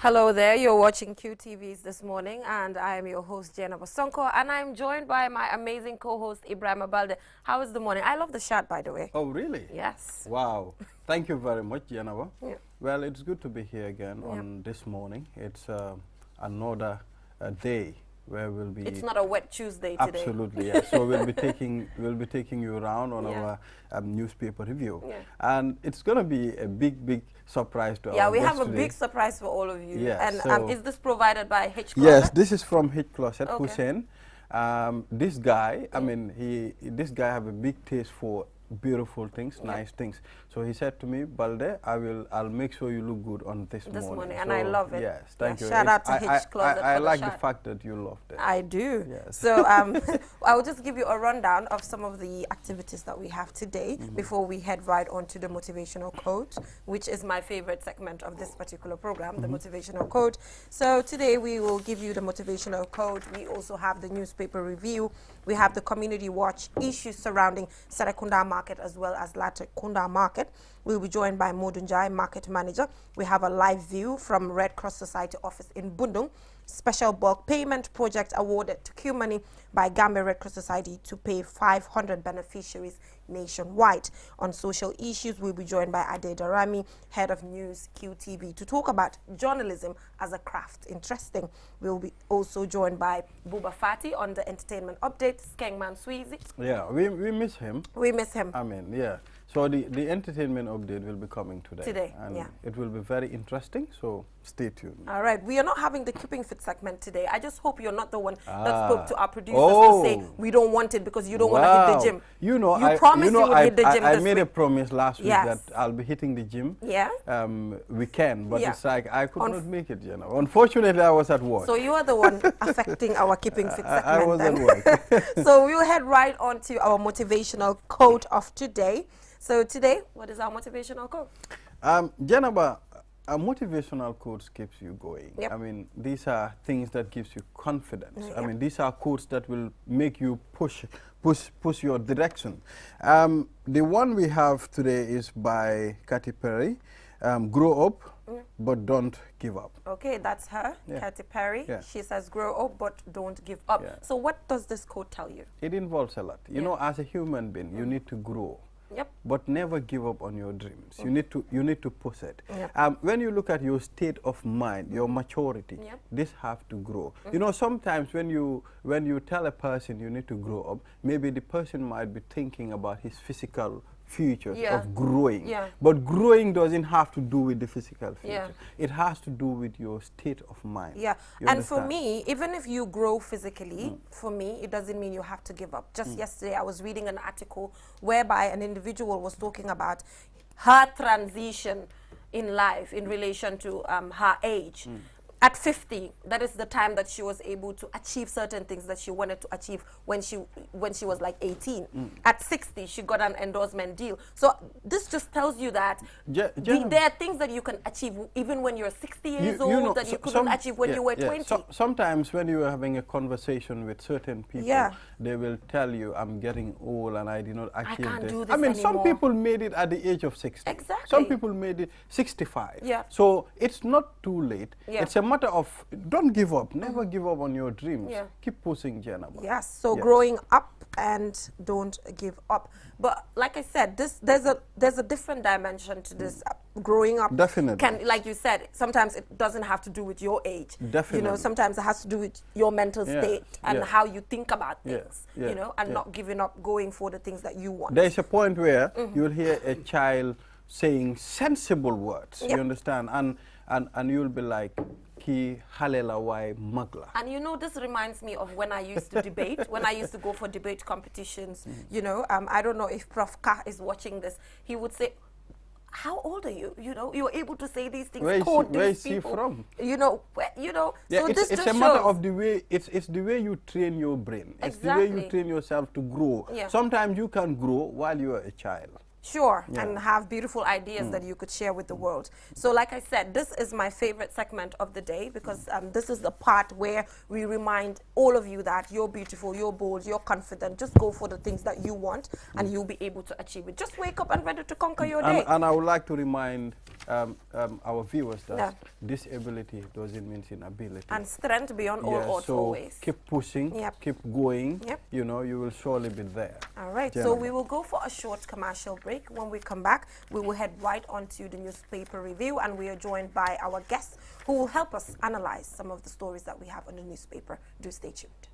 Hello there, you're watching QTVs this morning, and I am your host, Jenna Bosonko, and I'm joined by my amazing co-host, Ibrahim Abalde. How is the morning? I love the shirt, by the way. Oh, really? Yes. Wow. Thank you very much, Jenna. Yeah. Well, it's good to be here again on this morning. It's another day where we'll be... It's not a wet Tuesday today. Absolutely, yeah. So we'll be taking you around on our newspaper review. Yeah. And it's going to be a big surprise to our Yeah, we guests have a today. big surprise for all of you. Yeah, and so is this provided by H Closet? Yes, this is from H Closet, Okay. Hussein. This guy, I mean, this guy have a big taste for beautiful things, nice things. So he said to me, Balde, I'll make sure you look good on this morning. And so I love it. Yes, thank you. Shout out to H Closet I for like the the shirt. fact that you loved it. I do. Yes. So I will just give you a rundown of some of the activities that we have today before we head right on to the motivational quote, which is my favorite segment of this particular program, the motivational quote. So today we will give you the motivational quote. We also have the newspaper review. We have the community watch, issues surrounding Serekunda Market as well as Latrikunda Market. We'll be joined by Modunjai, Market Manager. We have a live view from Red Cross Society office in Bundung. Special bulk payment project awarded to Q Money by Gambia Red Cross Society to pay 500 beneficiaries nationwide. On social issues, we'll be joined by Ade Darami, Head of News QTV, to talk about journalism as a craft. Interesting. We'll be also joined by Buba Fati on the entertainment update, Skengman Sweezy. Yeah, we miss him. We miss him. I mean, yeah. So the entertainment update will be coming today. And it will be very interesting, so stay tuned. All right. We are not having the Keeping Fit segment today. I just hope you're not the one that spoke to our producers to say we don't want it because you don't want to hit the gym. You know, you promised you would hit the gym I this made week. a promise last week that I'll be hitting the gym. Yeah. We can, but it's like I could not make it, you know. Unfortunately, I was at work. So you are the one affecting our Keeping Fit segment. I was at work. So we'll head right on to our motivational quote of today. So today, what is our motivational quote? Janaba, a motivational quotes keeps you going. Yep. I mean, these are things that gives you confidence. I mean, these are quotes that will make you push your direction. The one we have today is by Katy Perry. Grow up, but don't give up. Okay, that's her, Katy Perry. Yeah. She says, grow up, but don't give up. Yeah. So what does this quote tell you? It involves a lot. You know, as a human being, you need to grow. Yep. But never give up on your dreams. You need to push it. Yep. When you look at your state of mind, your maturity, this have to grow. You know, sometimes when you tell a person you need to grow up, maybe the person might be thinking about his physical future of growing. But growing doesn't have to do with the physical future. It has to do with your state of mind. Yeah. And for me, even if you grow physically, for me, it doesn't mean you have to give up. Just yesterday, I was reading an article whereby an individual was talking about her transition in life in relation to her age. At 50, that is the time that she was able to achieve certain things that she wanted to achieve when she was like 18. At 60, she got an endorsement deal. So this just tells you that there are things that you can achieve even when you're 60 years old that you couldn't achieve when you were 20. Sometimes when you are having a conversation with certain people, they will tell you, I'm getting old and I did not achieve I can't do this I mean, anymore. some people made it at the age of 60. Exactly. Some people made it 65. Yeah. So it's not too late. Yeah. It's a matter of don't give up. Never give up on your dreams. Keep pushing, Jenna. Yes. So growing up and don't give up. But like I said, there's a different dimension to this. Growing up, definitely, like you said, sometimes it doesn't have to do with your age. Definitely, you know, sometimes it has to do with your mental state and how you think about things. You know, and not giving up, going for the things that you want. There's a point where you'll hear a child saying sensible words. You understand, and you'll be like, Ki halela wai magla. And you know, this reminds me of when I used to debate, when I used to go for debate competitions. You know, I don't know if Prof. Kah is watching this. He would say, how old are you? You know, you're able to say these things. Where is he from? You know, so it's a matter of the way. It's the way you train your brain. It's the way you train yourself to grow. Sometimes you can grow while you are a child. Sure, and have beautiful ideas that you could share with the world. So like I said, this is my favorite segment of the day because this is the part where we remind all of you that you're beautiful, you're bold, you're confident. Just go for the things that you want and you'll be able to achieve it. Just wake up and ready to conquer your day. And I would like to remind our viewers that disability doesn't mean inability. And strength beyond all odds, so always. Keep pushing, keep going, you know, you will surely be there. All right, so we will go for a short commercial break. When we come back, we will head right on to the newspaper review, and we are joined by our guests who will help us analyze some of the stories that we have on the newspaper. Do stay tuned.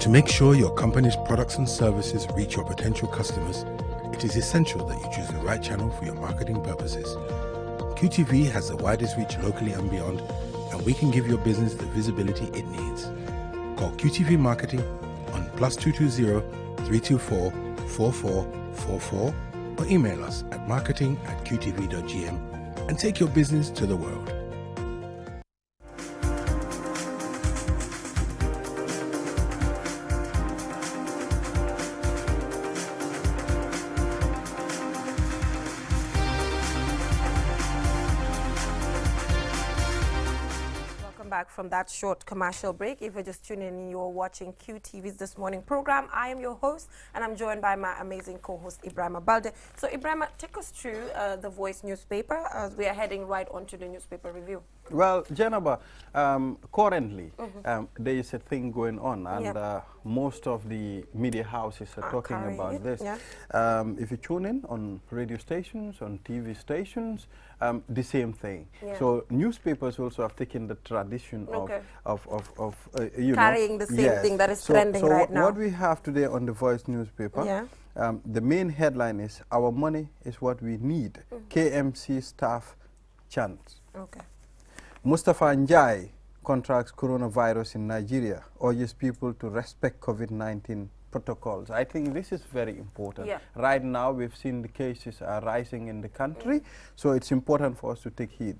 To make sure your company's products and services reach your potential customers, it is essential that you choose the right channel for your marketing purposes. QTV has the widest reach locally and beyond, and we can give your business the visibility it needs. Call QTV Marketing on +220 324 4444 or email us at marketing@qtv.gm and take your business to the world. Back from that short commercial break. If you're just tuning in, you're watching QTV's This Morning program. I am your host, and I'm joined by my amazing co-host, Ibrahima Balde. So, Ibrahima, take us through the Voice newspaper as we are heading right on to the newspaper review. Well, Janaba, currently there is a thing going on, and most of the media houses are talking about this. If you tune in on radio stations, on TV stations, the same thing. So newspapers also have taken the tradition of you carrying know, the same thing that is trending right now. What we have today on the Voice newspaper, the main headline is "Our money is what we need." KMC staff chants. Mustafa Njai contracts coronavirus in Nigeria, urges people to respect COVID-19 protocols. I think this is very important. Right now, we've seen the cases are rising in the country, so it's important for us to take heed.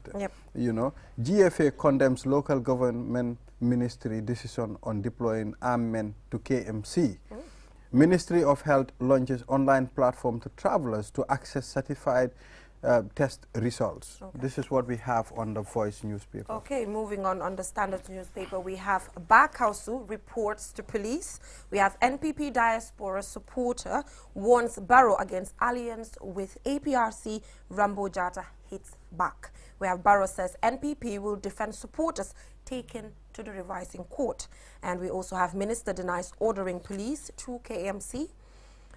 You know, GFA condemns local government ministry decision on deploying armed men to KMC. Ministry of Health launches online platform to travelers to access certified test results. This is what we have on the Voice newspaper. Okay, moving on the Standard newspaper, we have Bakausu reports to police. We have NPP diaspora supporter warns Barrow against alliance with APRC. Rambo Jata hits back. We have Barrow says NPP will defend supporters taken to the revising court. And we also have Minister denies ordering police to KMC.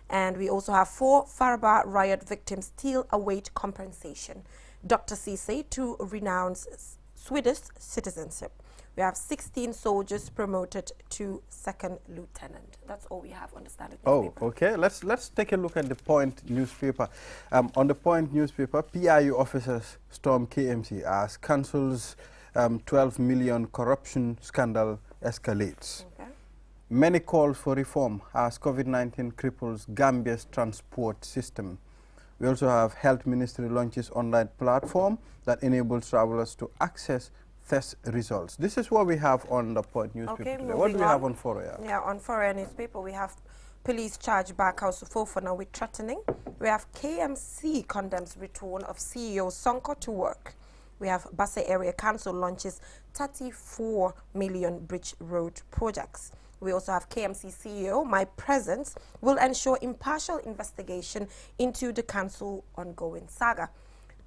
And we also have 4 Faraba riot victims still await compensation. Dr. Cisse to renounce Swedish citizenship. We have 16 soldiers promoted to second lieutenant. That's all we have on the Standard newspaper. Okay. Let's take a look at the Point newspaper. On the Point newspaper, PIU officers storm KMC as council's 12 million corruption scandal escalates. Many calls for reform as COVID-19 cripples Gambia's transport system. We also have Health Ministry launches online platform that enables travelers to access test results. This is what we have on the Point newspaper today. What do we have on Foria? On Foria newspaper, we have police charge Bakausu Fofana with threatening. We have KMC condemns return of CEO Sonko to work. We have Basse Area Council launches 34 million bridge road projects. We also have KMC CEO, my presence will ensure impartial investigation into the council ongoing saga.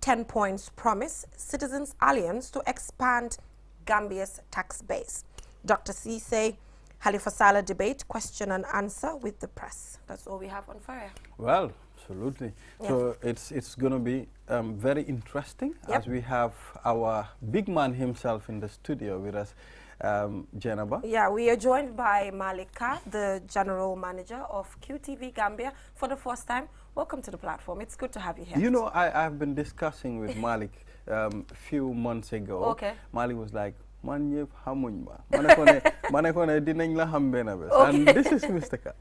10 points promise Citizens Alliance to expand Gambia's tax base. Dr. Cisse, Halifa Saleh debate, question and answer with the press. That's all we have on fire. Well, absolutely. So it's going to be very interesting as we have our big man himself in the studio with us. Janaba. We are joined by Malick Kah, the General Manager of QTV Gambia for the first time. Welcome to the platform. It's good to have you here. You know, I've been discussing with Malick a few months ago. Malick was like, man yep hamuñma. Manekone dinañ la xam bena bes. And this is Mr. Kah.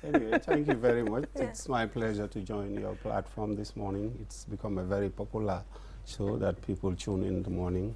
Anyway, thank you very much. It's my pleasure to join your platform this morning. It's become a very popular show that people tune in the morning.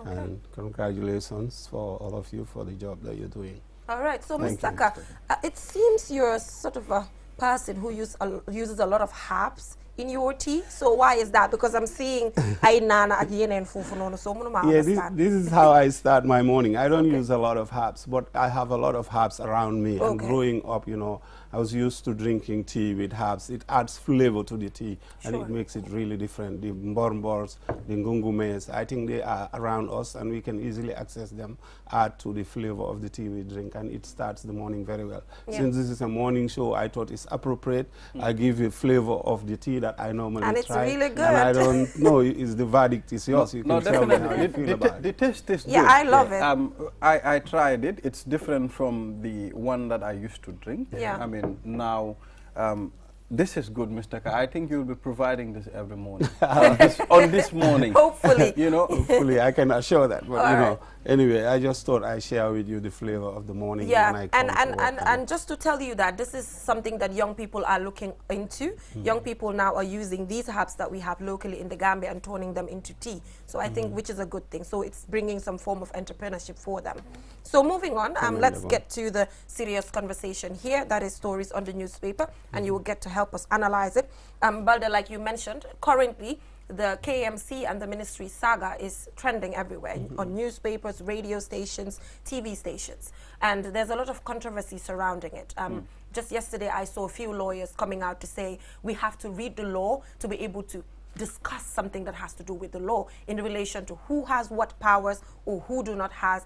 And congratulations for all of you for the job that you're doing. All right. So, Thank Mr. you, Kah, Mr. it seems you're sort of a person who uses a lot of herbs in your tea. So why is that? Because I'm seeing Ainana again and Fufunono. So Yeah, this is how I start my morning. I don't use a lot of herbs, but I have a lot of herbs around me. And growing up, you know, I was used to drinking tea with herbs. It adds flavor to the tea, and it makes it really different. The mbormbors, the ngungumes, I think they are around us, and we can easily access them, add to the flavor of the tea we drink, and it starts the morning very well. Since this is a morning show, I thought it's appropriate. I give you a flavor of the tea that I normally try. And it's really good. And I don't know, is the verdict is yours. You can tell me how you feel about it. The taste is good. Yeah, I love it. I tried it. It's different from the one that I used to drink. Yeah. I mean, now, this is good, Mr. Kah. I think you'll be providing this every morning. on this morning. Hopefully. You know? Hopefully, I can assure that. But, you know, anyway, I just thought I'd share with you the flavor of the morning. Yeah, when I come and just to tell you that this is something that young people are looking into. Young people now are using these herbs that we have locally in the Gambia and turning them into tea. So I think, which is a good thing. So it's bringing some form of entrepreneurship for them. So moving on, let's get to the serious conversation here. That is stories on the newspaper, and you will get to help us analyze it. Balde, like you mentioned, currently the KMC and the ministry saga is trending everywhere, on newspapers, radio stations, TV stations. And there's a lot of controversy surrounding it. Just yesterday, I saw a few lawyers coming out to say we have to read the law to be able to discuss something that has to do with the law in relation to who has what powers or who do not have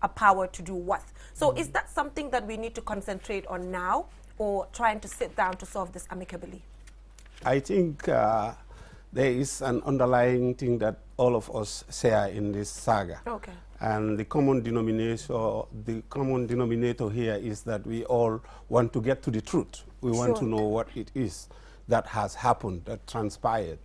a power to do what. So is that something that we need to concentrate on now, or trying to sit down to solve this amicably? I think there is an underlying thing that all of us share in this saga. Okay. And the common denominator here is that we all want to get to the truth. We want to know what it is that has happened, that transpired.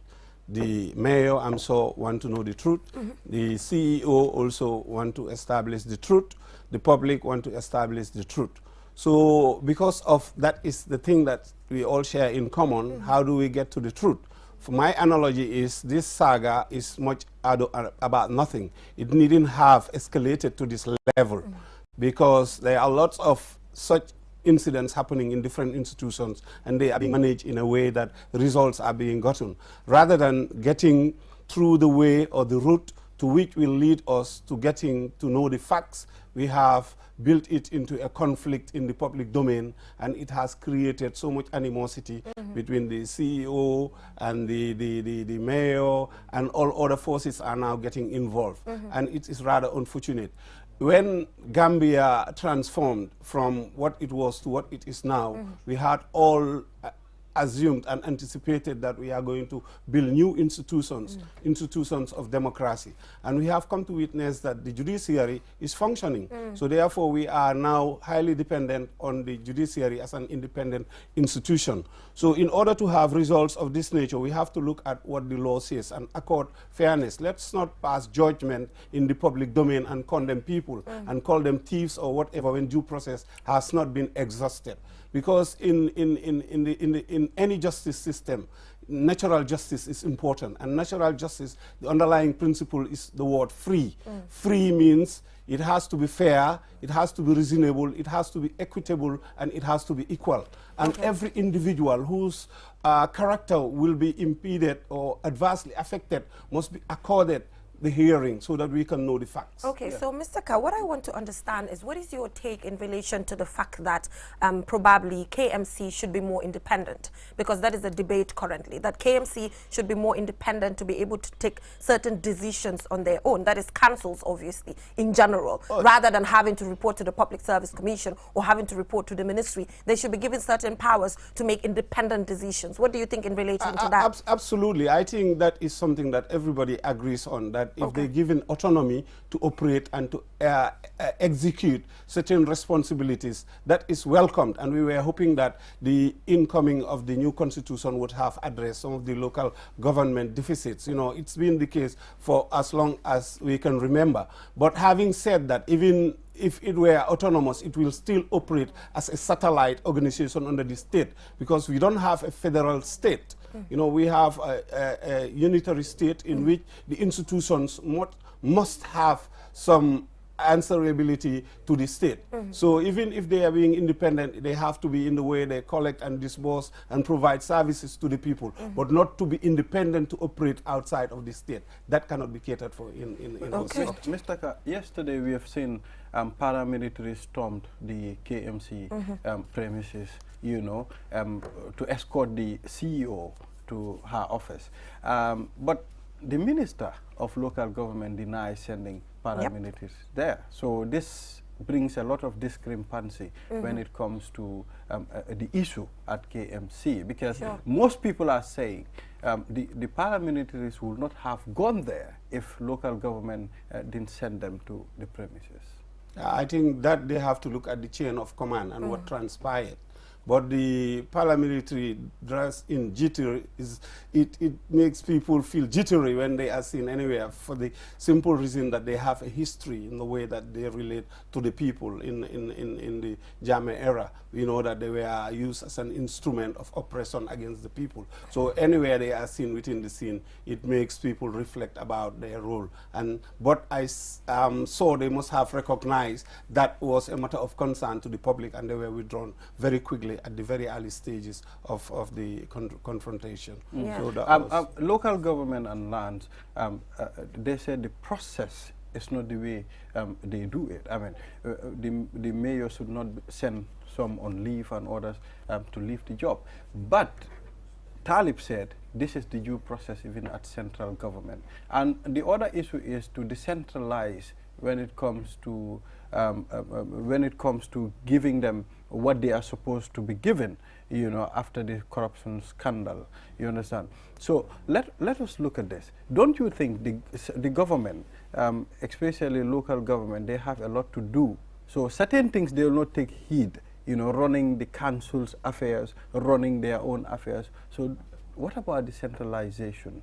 The mayor, I'm sure, want to know the truth. The CEO also want to establish the truth. The public want to establish the truth. So because of that is the thing that we all share in common, how do we get to the truth? For my analogy is this saga is much about nothing. It needn't have escalated to this level because there are lots of such incidents happening in different institutions, and they are being managed in a way that results are being gotten, rather than getting through the way or the route to which will lead us to getting to know the facts. We have built it into a conflict in the public domain, and it has created so much animosity between the CEO and the mayor, and all other forces are now getting involved, and it is rather unfortunate. When Gambia transformed from what it was to what it is now, we had all assumed and anticipated that we are going to build new institutions, institutions of democracy. And we have come to witness that the judiciary is functioning. So therefore, we are now highly dependent on the judiciary as an independent institution. So in order to have results of this nature, we have to look at what the law says and accord fairness. Let's not pass judgment in the public domain and condemn people and call them thieves or whatever when due process has not been exhausted. Because in any justice system, natural justice is important. And natural justice, the underlying principle is the word free. Free means it has to be fair, it has to be reasonable, it has to be equitable, and it has to be equal. And every individual whose character will be impeded or adversely affected must be accorded the hearing so that we can know the facts. Okay, so Mr. Kah, what I want to understand is what is your take in relation to the fact that probably KMC should be more independent, because that is a debate currently, that KMC should be more independent to be able to take certain decisions on their own, that is councils obviously in general, rather than having to report to the Public Service Commission or having to report to the ministry. They should be given certain powers to make independent decisions. What do you think in relation to that? Absolutely. I think that is something that everybody agrees on, that if they're given autonomy to operate and to execute certain responsibilities, that is welcomed. And we were hoping that the incoming of the new constitution would have addressed some of the local government deficits. You know, it's been the case for as long as we can remember. But having said that, even if it were autonomous, it will still operate as a satellite organization under the state, because we don't have a federal state. You know, we have a unitary state in which the institutions must have some answerability to the state. So even if they are being independent, they have to be in the way they collect and disburse and provide services to the people, but not to be independent to operate outside of the state. That cannot be catered for in our structure. Mr. Kah, yesterday we have seen paramilitaries stormed the KMC premises, you know, to escort the CEO to her office. But the Minister of Local Government denies sending paramilitaries there. So this brings a lot of discrepancy when it comes to the issue at KMC, because most people are saying the paramilitaries would not have gone there if local government didn't send them to the premises. I think that they have to look at the chain of command and what transpired. But the paramilitary dress in jittery it makes people feel jittery when they are seen anywhere, for the simple reason that they have a history in the way that they relate to the people in the Jammeh era. We know that they were used as an instrument of oppression against the people. So anywhere they are seen within the scene, it makes people reflect about their role. And what I saw, they must have recognized that was a matter of concern to the public, and they were withdrawn very quickly at the very early stages of the confrontation. So local government and lands, they said the process is not the way they do it. I mean, the mayor should not send some on leave and others to leave the job. But Talib said this is the due process even at central government. And the other issue is to decentralize when it comes to giving them what they are supposed to be given, you know, after the corruption scandal. You understand? So let us look at this. Don't you think the government, especially local government, they have a lot to do? So certain things they will not take heed, you know, running the council's affairs, running their own affairs. So what about decentralization?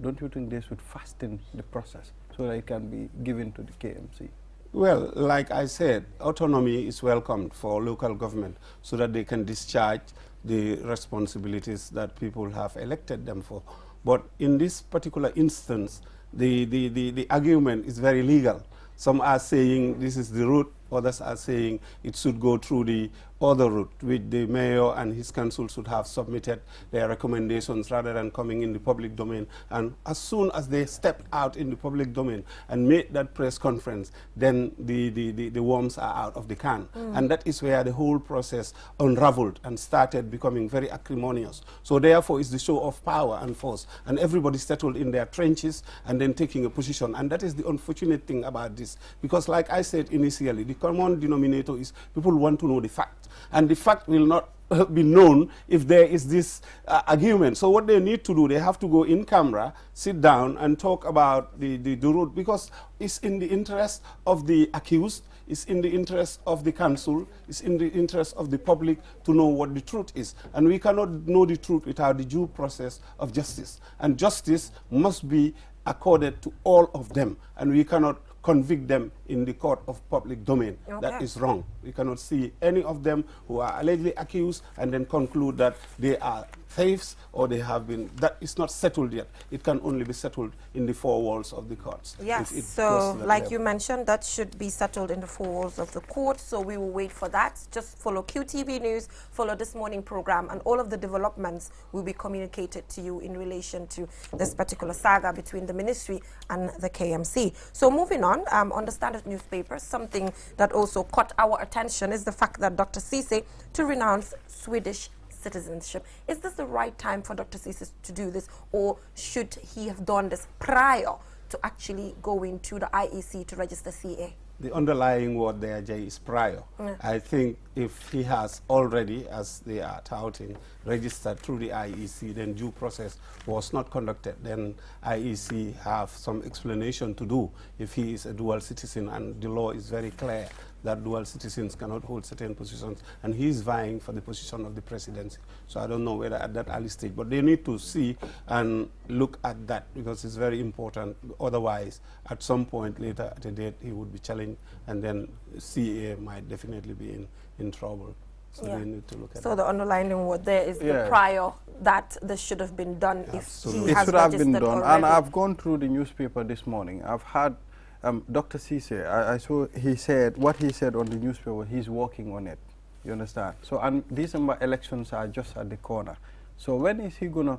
Don't you think they should fasten the process so that it can be given to the KMC? Well, like I said, autonomy is welcomed for local government so that they can discharge the responsibilities that people have elected them for. But in this particular instance, the argument is very legal. Some are saying this is the route, others are saying it should go through the other route, which the mayor and his council should have submitted their recommendations rather than coming in the public domain. And as soon as they stepped out in the public domain and made that press conference, then the worms are out of the can. And that is where the whole process unraveled and started becoming very acrimonious. So therefore it's the show of power and force, and everybody settled in their trenches and then taking a position. And that is the unfortunate thing about this, because like I said initially, the common denominator is people want to know the fact. And the fact will not be known if there is this argument. So what they need to do, they have to go in camera, sit down and talk about the route, because it's in the interest of the accused, it's in the interest of the council, it's in the interest of the public to know what the truth is. And we cannot know the truth without the due process of justice. And justice must be accorded to all of them. And we cannot convict them in the court of public domain. That is wrong. We cannot see any of them who are allegedly accused and then conclude that they are thieves or they have been. That is not settled yet. It can only be settled in the four walls of the courts. Yes, so like you mentioned, that should be settled in the four walls of the court. So we will wait for that. Just follow QTV News, follow this morning program, and all of the developments will be communicated to you in relation to this particular saga between the ministry and the KMC. So moving on the Standard newspaper, something that also caught our attention is the fact that Dr. Cisse to renounce Swedish citizenship. Is this the right time for Dr. Cisse to do this, or should he have done this prior to actually going to the IEC to register CA? The underlying word there, Jay, is prior. I think if he has already, as they are touting, registered through the IEC, then due process was not conducted, then IEC have some explanation to do if he is a dual citizen, and the law is very clear that dual citizens cannot hold certain positions, and he is vying for the position of the presidency. So I don't know whether at that early stage, but they need to see and look at that, because it's very important. Otherwise, at some point later at a date, he would be challenged, and then CA might definitely be in trouble. So they need to look at So the underlying word there is the prior, that this should have been done if he it has should have been done. already. And I've gone through the newspaper this morning. I've had Dr. Cisse, I saw he said, what he said on the newspaper, he's working on it. You understand? So, and December elections are just at the corner. So when is he going to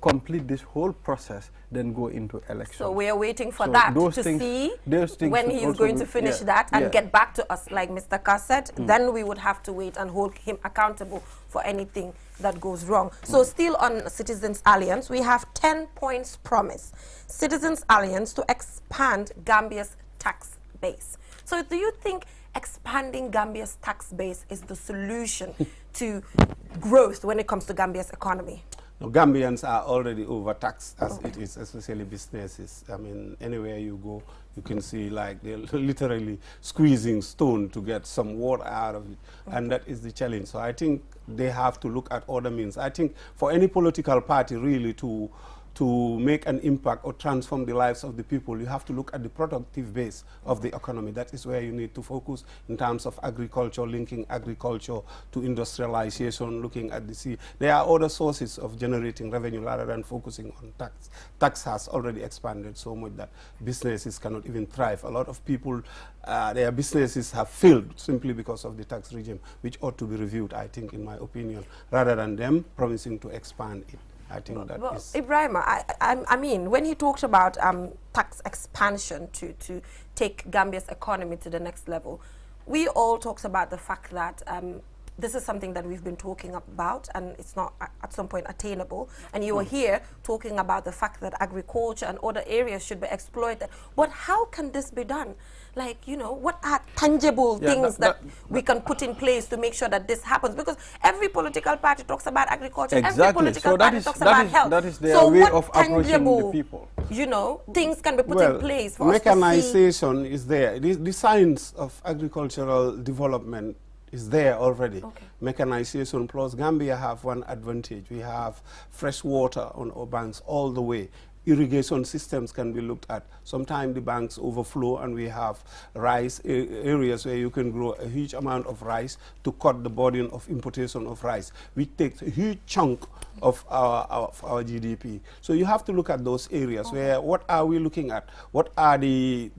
complete this whole process, then go into elections? So we are waiting for that to see when he is going to finish that and get back to us, like Mr. Kah said. Then we would have to wait and hold him accountable for anything that goes wrong. So still on Citizens Alliance, we have 10 points promise. Citizens Alliance to expand Gambia's tax base. So do you think expanding Gambia's tax base is the solution to growth when it comes to Gambia's economy? No, Gambians are already overtaxed as it is, especially businesses. I mean, anywhere you go, you can see like they're literally squeezing stone to get some water out of it. And that is the challenge. So I think they have to look at other means. I think for any political party really to make an impact or transform the lives of the people, you have to look at the productive base of the economy. That is where you need to focus in terms of agriculture, linking agriculture to industrialization, looking at the sea. There are other sources of generating revenue rather than focusing on tax. Tax has already expanded so much that businesses cannot even thrive. A lot of people, their businesses have failed simply because of the tax regime, which ought to be reviewed, I think, in my opinion, rather than them promising to expand it. I think that is... Ibrahim, I mean, when he talked about tax expansion to take Gambia's economy to the next level, we all talked about the fact that this is something that we've been talking about and it's not at some point attainable. And you were here talking about the fact that agriculture and other areas should be exploited. But how can this be done? Like, you know, what are tangible things that we can put in place to make sure that this happens? Because every political party talks about agriculture, every political party talks about health. That is their way of approaching the people. You know, things can be put in place for mechanization us to see. is there. The science of agricultural development is there already. Mechanization plus Gambia have one advantage. We have fresh water on our banks all the way. Irrigation systems can be looked at. Sometimes the banks overflow and we have rice areas where you can grow a huge amount of rice to cut the burden of importation of rice, which takes a huge chunk of our GDP. So you have to look at those areas where what are we looking at? What are the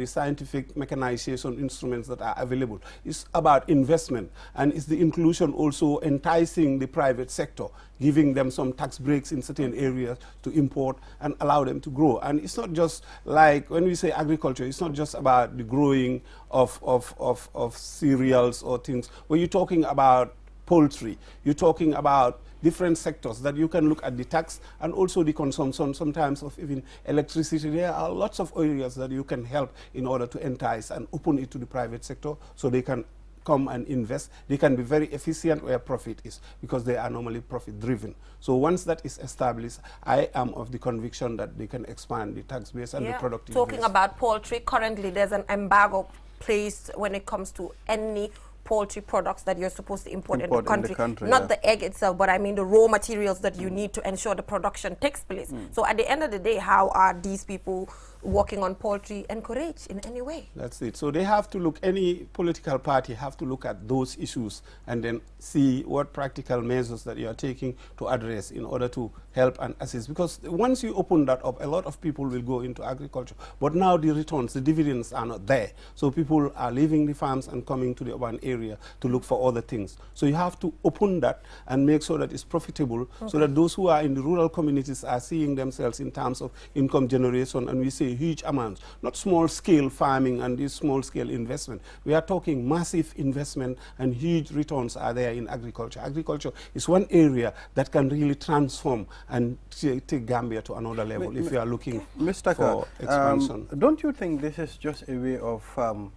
scientific mechanization instruments that are available? It's about investment, and it's the inclusion also enticing the private sector, giving them some tax breaks in certain areas to import and allow them to grow. And it's not just like when we say agriculture, it's not just about the growing of cereals or things. When you're talking about poultry, you're talking about different sectors that you can look at the tax and also the consumption sometimes of even electricity. There are lots of areas that you can help in order to entice and open it to the private sector so they can come and invest. They can be very efficient where profit is because they are normally profit driven. So once that is established, I am of the conviction that they can expand the tax base and the productive Talking base. about poultry, currently there's an embargo placed when it comes to any poultry products that you're supposed to import in the country. Not the egg itself, but I mean the raw materials that you need to ensure the production takes place. So at the end of the day, how are these people working on poultry encouraged in any way? That's it. So they have to look, any political party have to look at those issues and then see what practical measures that you are taking to address in order to help and assist. Because once you open that up, a lot of people will go into agriculture. But now the returns, the dividends are not there. So people are leaving the farms and coming to the urban area to look for other things. So you have to open that and make sure that it's profitable so that those who are in the rural communities are seeing themselves in terms of income generation, and we say huge amounts, not small scale farming and this small scale investment. We are talking massive investment and huge returns are there in agriculture. Agriculture is one area that can really transform and take Gambia to another level if you are looking for expansion. Don't you think this is just a way of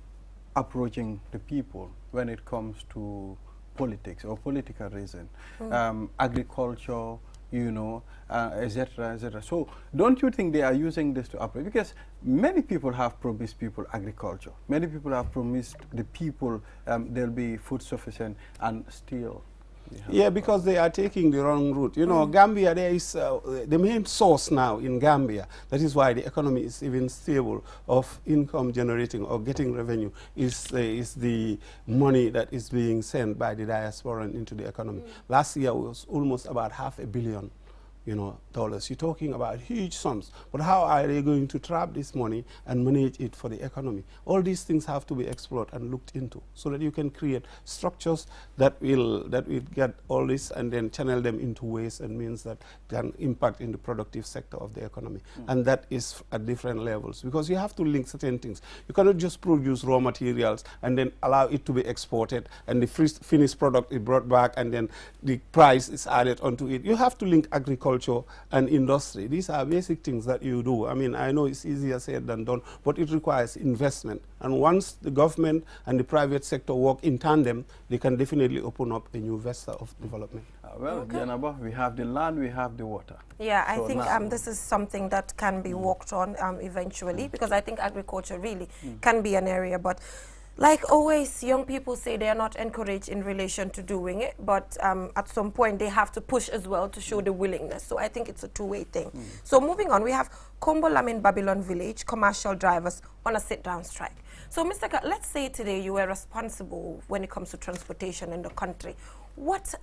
approaching the people when it comes to politics or political reason? Agriculture, you know, etc., etc. So don't you think they are using this to approach? Because many people have promised people agriculture. Many people have promised the people they'll be food sufficient, and still. Yeah, because they are taking the wrong route. You know, Gambia, there is the main source now in Gambia. That is why the economy is even stable of income generating or getting revenue is the money that is being sent by the diaspora into the economy. Last year was almost about $500 million. dollars. You're talking about huge sums. But how are they going to trap this money and manage it for the economy? All these things have to be explored and looked into so that you can create structures that will get all this and then channel them into ways and means that can impact in the productive sector of the economy. And that is at different levels, because you have to link certain things. You cannot just produce raw materials and then allow it to be exported and the finished product is brought back and then the price is added onto it. You have to link agriculture and industry. These are basic things that you do. I mean, I know it's easier said than done, but it requires investment. And once the government and the private sector work in tandem, they can definitely open up a new vista of development. Well, Janaba, we have the land, we have the water. Yeah, I think this is something that can be worked on eventually, because I think agriculture really can be an area, but like always, young people say they are not encouraged in relation to doing it, but at some point they have to push as well to show the willingness. So I think it's a two-way thing. So moving on, we have Kombo Lamin Babylon Village, commercial drivers on a sit-down strike. So Mr. Kah, let's say today you were responsible when it comes to transportation in the country. What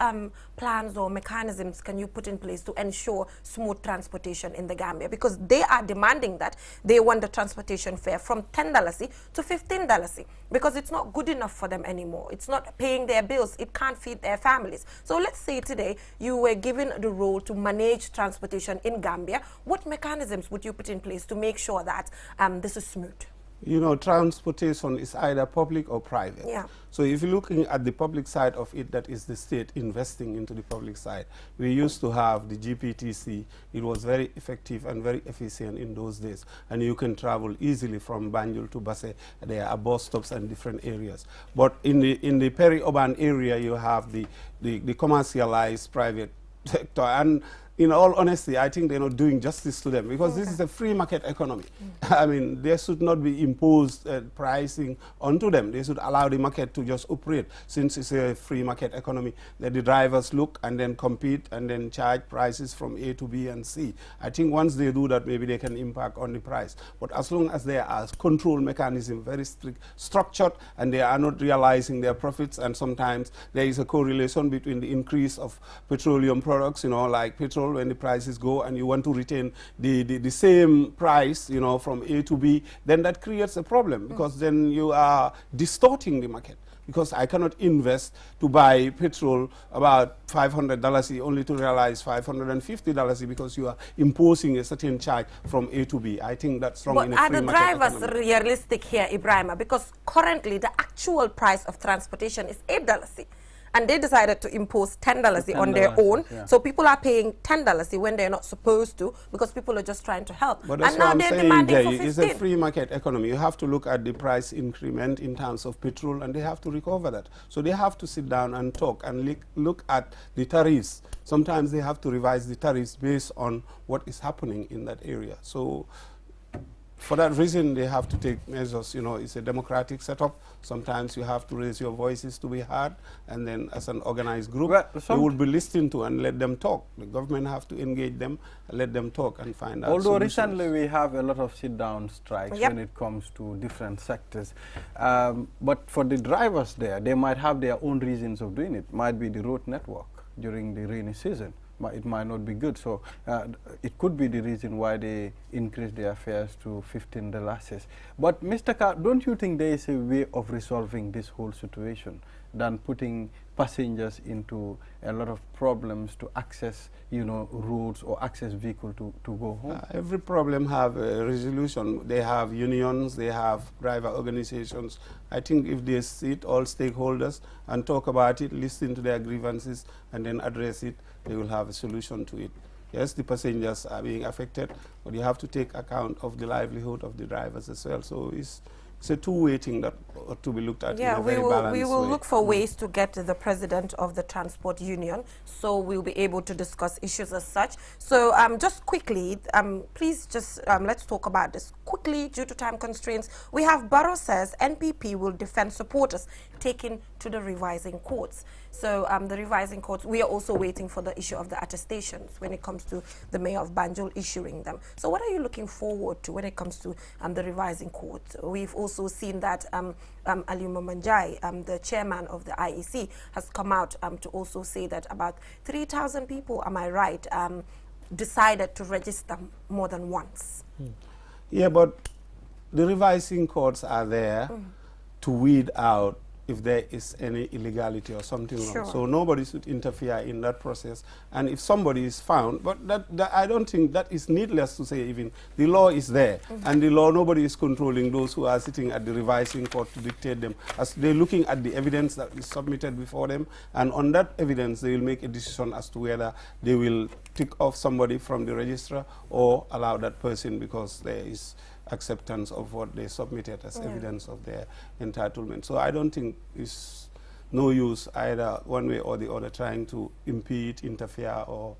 plans or mechanisms can you put in place to ensure smooth transportation in the Gambia? Because they are demanding that. They want the transportation fare from $10 to $15 because it's not good enough for them anymore. It's not paying their bills. It can't feed their families. So let's say today you were given the role to manage transportation in Gambia. What mechanisms would you put in place to make sure that this is smooth? Transportation is either public or private. Yeah. So if you're looking at the public side of it, that is the state investing into the public side. We used to have the GPTC. It was very effective and very efficient in those days. And you can travel easily from Banjul to Basse. There are bus stops and different areas. But in the peri-urban area, you have the commercialized private sector. And in all honesty, I think they're not doing justice to them, because this is a free market economy. I mean, there should not be imposed pricing onto them. They should allow the market to just operate, since it's a free market economy. Let the drivers look and then compete and then charge prices from A to B and C. I think once they do that, maybe they can impact on the price. But as long as there are control mechanisms, very strict, structured, and they are not realizing their profits, and sometimes there is a correlation between the increase of petroleum products, like petrol, when the prices go and you want to retain the same price, from A to B, then that creates a problem, because then you are distorting the market. Because I cannot invest to buy petrol about $500 only to realize $550 because you are imposing a certain charge from A to B. I think that's wrong in a free market economy. But are the drivers realistic here, Ibrahima? Because currently the actual price of transportation is $8. And they decided to impose $10 on their own. Yeah. So people are paying $10 when they're not supposed to, because people are just trying to help. But that's what I'm saying, Jay, it's a free market economy. You have to look at the price increment in terms of petrol, and they have to recover that. So they have to sit down and talk and look at the tariffs. Sometimes they have to revise the tariffs based on what is happening in that area. So for that reason, they have to take measures. It's a democratic setup. Sometimes you have to raise your voices to be heard, and then as an organized group, you will be listened to and let them talk. The government have to engage them, and let them talk and find out Although solutions. Recently we have a lot of sit-down strikes when it comes to different sectors. But for the drivers there, they might have their own reasons of doing it. Might be the road network during the rainy season. It might not be good, so it could be the reason why they increase their fares to $15. But Mr. Kah, don't you think there is a way of resolving this whole situation than putting passengers into a lot of problems to access, roads or access vehicle to go home? Every problem have a resolution. They have unions, they have driver organizations. I think if they sit, all stakeholders, and talk about it, listen to their grievances, and then address it, they will have a solution to it. Yes, the passengers are being affected, but you have to take account of the livelihood of the drivers as well. So it's a two-way thing that ought to be looked at in a very balanced way. We will look for ways to get the president of the transport union, so we'll be able to discuss issues as such. So just quickly, please just let's talk about this quickly due to time constraints. We have Barrow says NPP will defend supporters taken to the revising courts. So the revising courts, we are also waiting for the issue of the attestations when it comes to the mayor of Banjul issuing them. So what are you looking forward to when it comes to the revising court? We've also seen that Aliuma Manjai, the chairman of the IEC, has come out to also say that about 3,000 people, am I right, decided to register more than once. Yeah, but the revising courts are there to weed out if there is any illegality or something wrong. So nobody should interfere in that process. And if somebody is found, but that I don't think that is needless to say even. The law is there. And the law, nobody is controlling those who are sitting at the revising court to dictate them. As they're looking at the evidence that is submitted before them, and on that evidence they will make a decision as to whether they will tick off somebody from the registrar or allow that person because there is acceptance of what they submitted as evidence of their entitlement. So I don't think it's no use either one way or the other trying to impede, interfere, or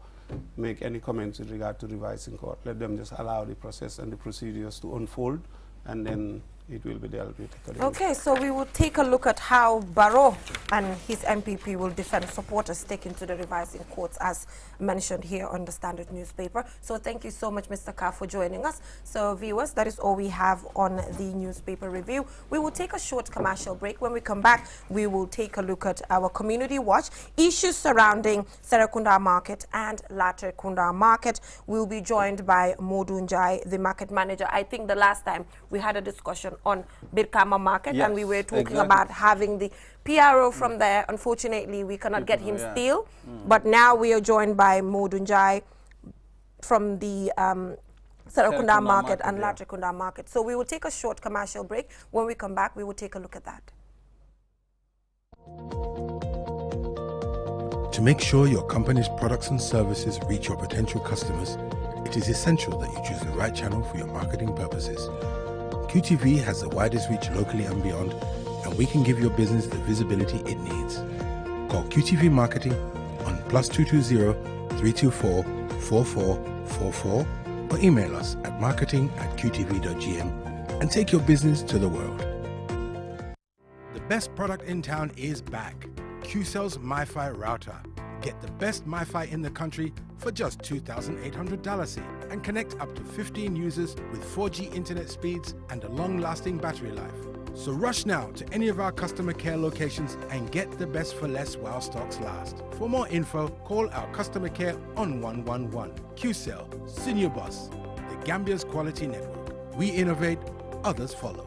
make any comments with regard to revising court. Let them just allow the process and the procedures to unfold, and then it will be dealt with accordingly. Okay, so we will take a look at how Barrow and his MPP will defend supporters taken to the revising courts, as mentioned here on the Standard newspaper. So thank you so much, Mr. Kah, for joining us. So viewers, that is all we have on the newspaper review. We will take a short commercial break. When we come back, we will take a look at our community watch, issues surrounding Serekunda Market and Latrikunda Market. We'll be joined by Modunjai, the market manager. I think the last time we had a discussion on Birkama Market, and we were talking about having the PRO from there. Unfortunately, we cannot get him still, but now we are joined by Modunjai from the Serekunda Market and Latrikunda Market. So we will take a short commercial break. When we come back, we will take a look at that. To make sure your company's products and services reach your potential customers, it is essential that you choose the right channel for your marketing purposes. QTV has the widest reach locally and beyond, and we can give your business the visibility it needs. Call QTV Marketing on +220 324 4444 or email us at marketing@qtv.gm and take your business to the world. The best product in town is back. QCell's MiFi router. Get the best MiFi in the country for just $2,800 and connect up to 15 users with 4G internet speeds and a long-lasting battery life. So rush now to any of our customer care locations and get the best for less while stocks last. For more info, call our customer care on 111. QCell, Senior Boss, the Gambia's quality network. We innovate, others follow.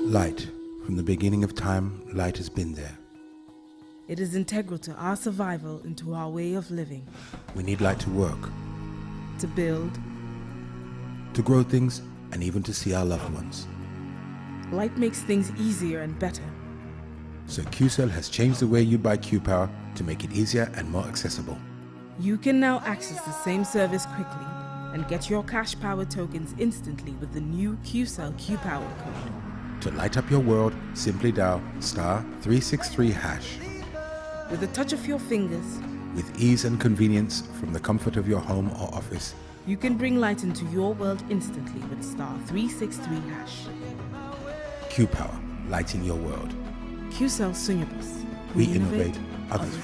Light. From the beginning of time, light has been there. It is integral to our survival and to our way of living. We need light to work, To build, to grow things, and even to see our loved ones. light makes things easier and better. So QCell has changed the way you buy Q-Power to make it easier and more accessible. You can now access the same service quickly and get your cash power tokens instantly with the new QCell Q-Power code. To light up your world, simply dial *363#. With a touch of your fingers, With ease and convenience from the comfort of your home or office, you can bring light into your world instantly with *363#. Q-Power, lighting your world. QCell Sunyabus. We innovate, others.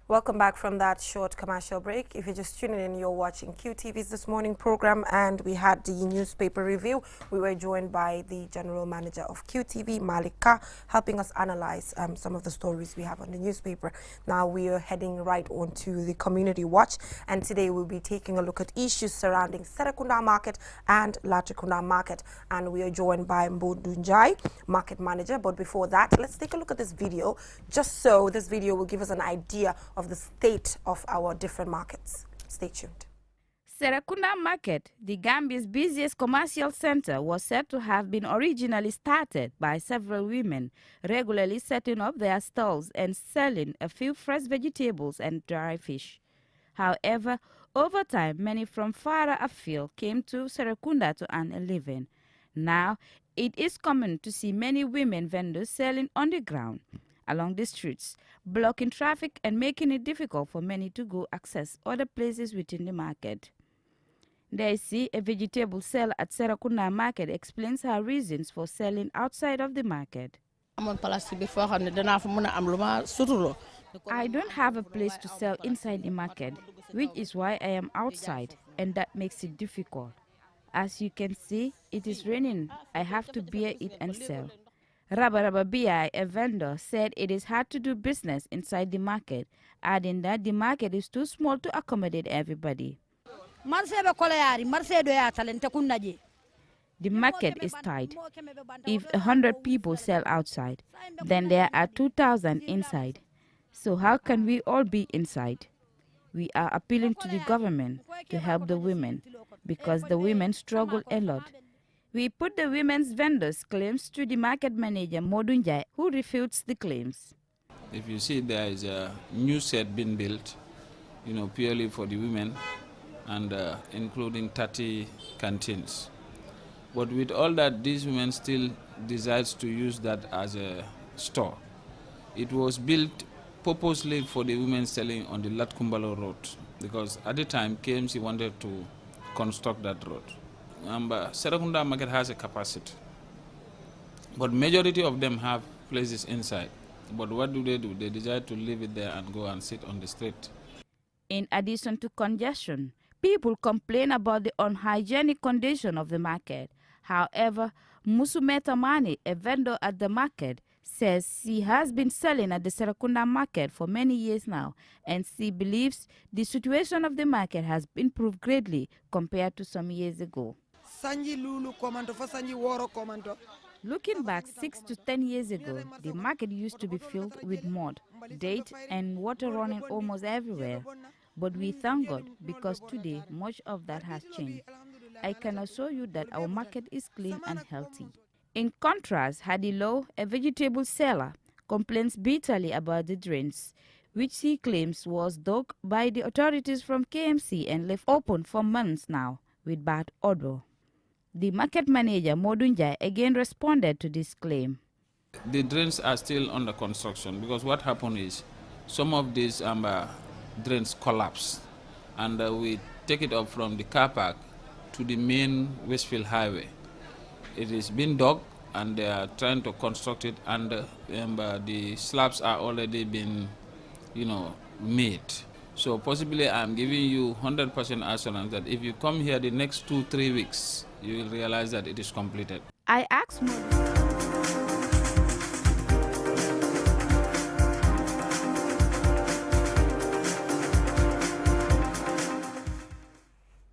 Welcome back from that short commercial break. If you're just tuning in, you're watching QTV's This Morning program, and we had the newspaper review. We were joined by the general manager of QTV, Malick Kah, helping us analyze some of the stories we have on the newspaper. Now we are heading right on to the community watch, and today we'll be taking a look at issues surrounding Serekunda Market and Latrikunda Market, and we are joined by Mbodunjai, market manager. But before that, let's take a look at this video, just so this video will give us an idea of the state of our different markets. Stay tuned. Serekunda Market, the Gambia's busiest commercial center, was said to have been originally started by several women, regularly setting up their stalls and selling a few fresh vegetables and dry fish. However, over time, many from far afield came to Serekunda to earn a living. Now, it is common to see many women vendors selling on the ground, along the streets, blocking traffic and making it difficult for many to go access other places within the market. Daisy, a vegetable seller at Serekunda Market, explains her reasons for selling outside of the market. I don't have a place to sell inside the market, which is why I am outside, and that makes it difficult. As you can see, it is raining. I have to bear it and sell. Raba BI, a vendor, said it is hard to do business inside the market, adding that the market is too small to accommodate everybody. The market is tight. If 100 people sell outside, then there are 2,000 inside. So how can we all be inside? We are appealing to the government to help the women because the women struggle a lot. We put the women's vendors' claims to the market manager, Modunjai, who refutes the claims. If you see there is a new set being built, purely for the women and including 30 canteens. But with all that, these women still decides to use that as a store. It was built purposely for the women selling on the Latkumbalo road because at the time KMC wanted to construct that road. Serakunda market has a capacity, but majority of them have places inside. But what do? They decide to leave it there and go and sit on the street. In addition to congestion, people complain about the unhygienic condition of the market. However, Musumeta Mani, a vendor at the market, says she has been selling at the Serakunda market for many years now, and she believes the situation of the market has improved greatly compared to some years ago. Looking back 6 to 10 years ago, the market used to be filled with mud, dirt, and water running almost everywhere. But we thank God because today much of that has changed. I can assure you that our market is clean and healthy. In contrast, Hadilo, a vegetable seller, complains bitterly about the drains, which he claims was dug by the authorities from KMC and left open for months now with bad odor. The market manager, Modunjai, again responded to this claim. The drains are still under construction because what happened is some of these drains collapsed, and we take it up from the car park to the main Westfield Highway. It is being dug and they are trying to construct it, and the slabs are already been, made. So possibly I'm giving you 100% assurance that if you come here the next 2-3 weeks, you will realize that it is completed. I asked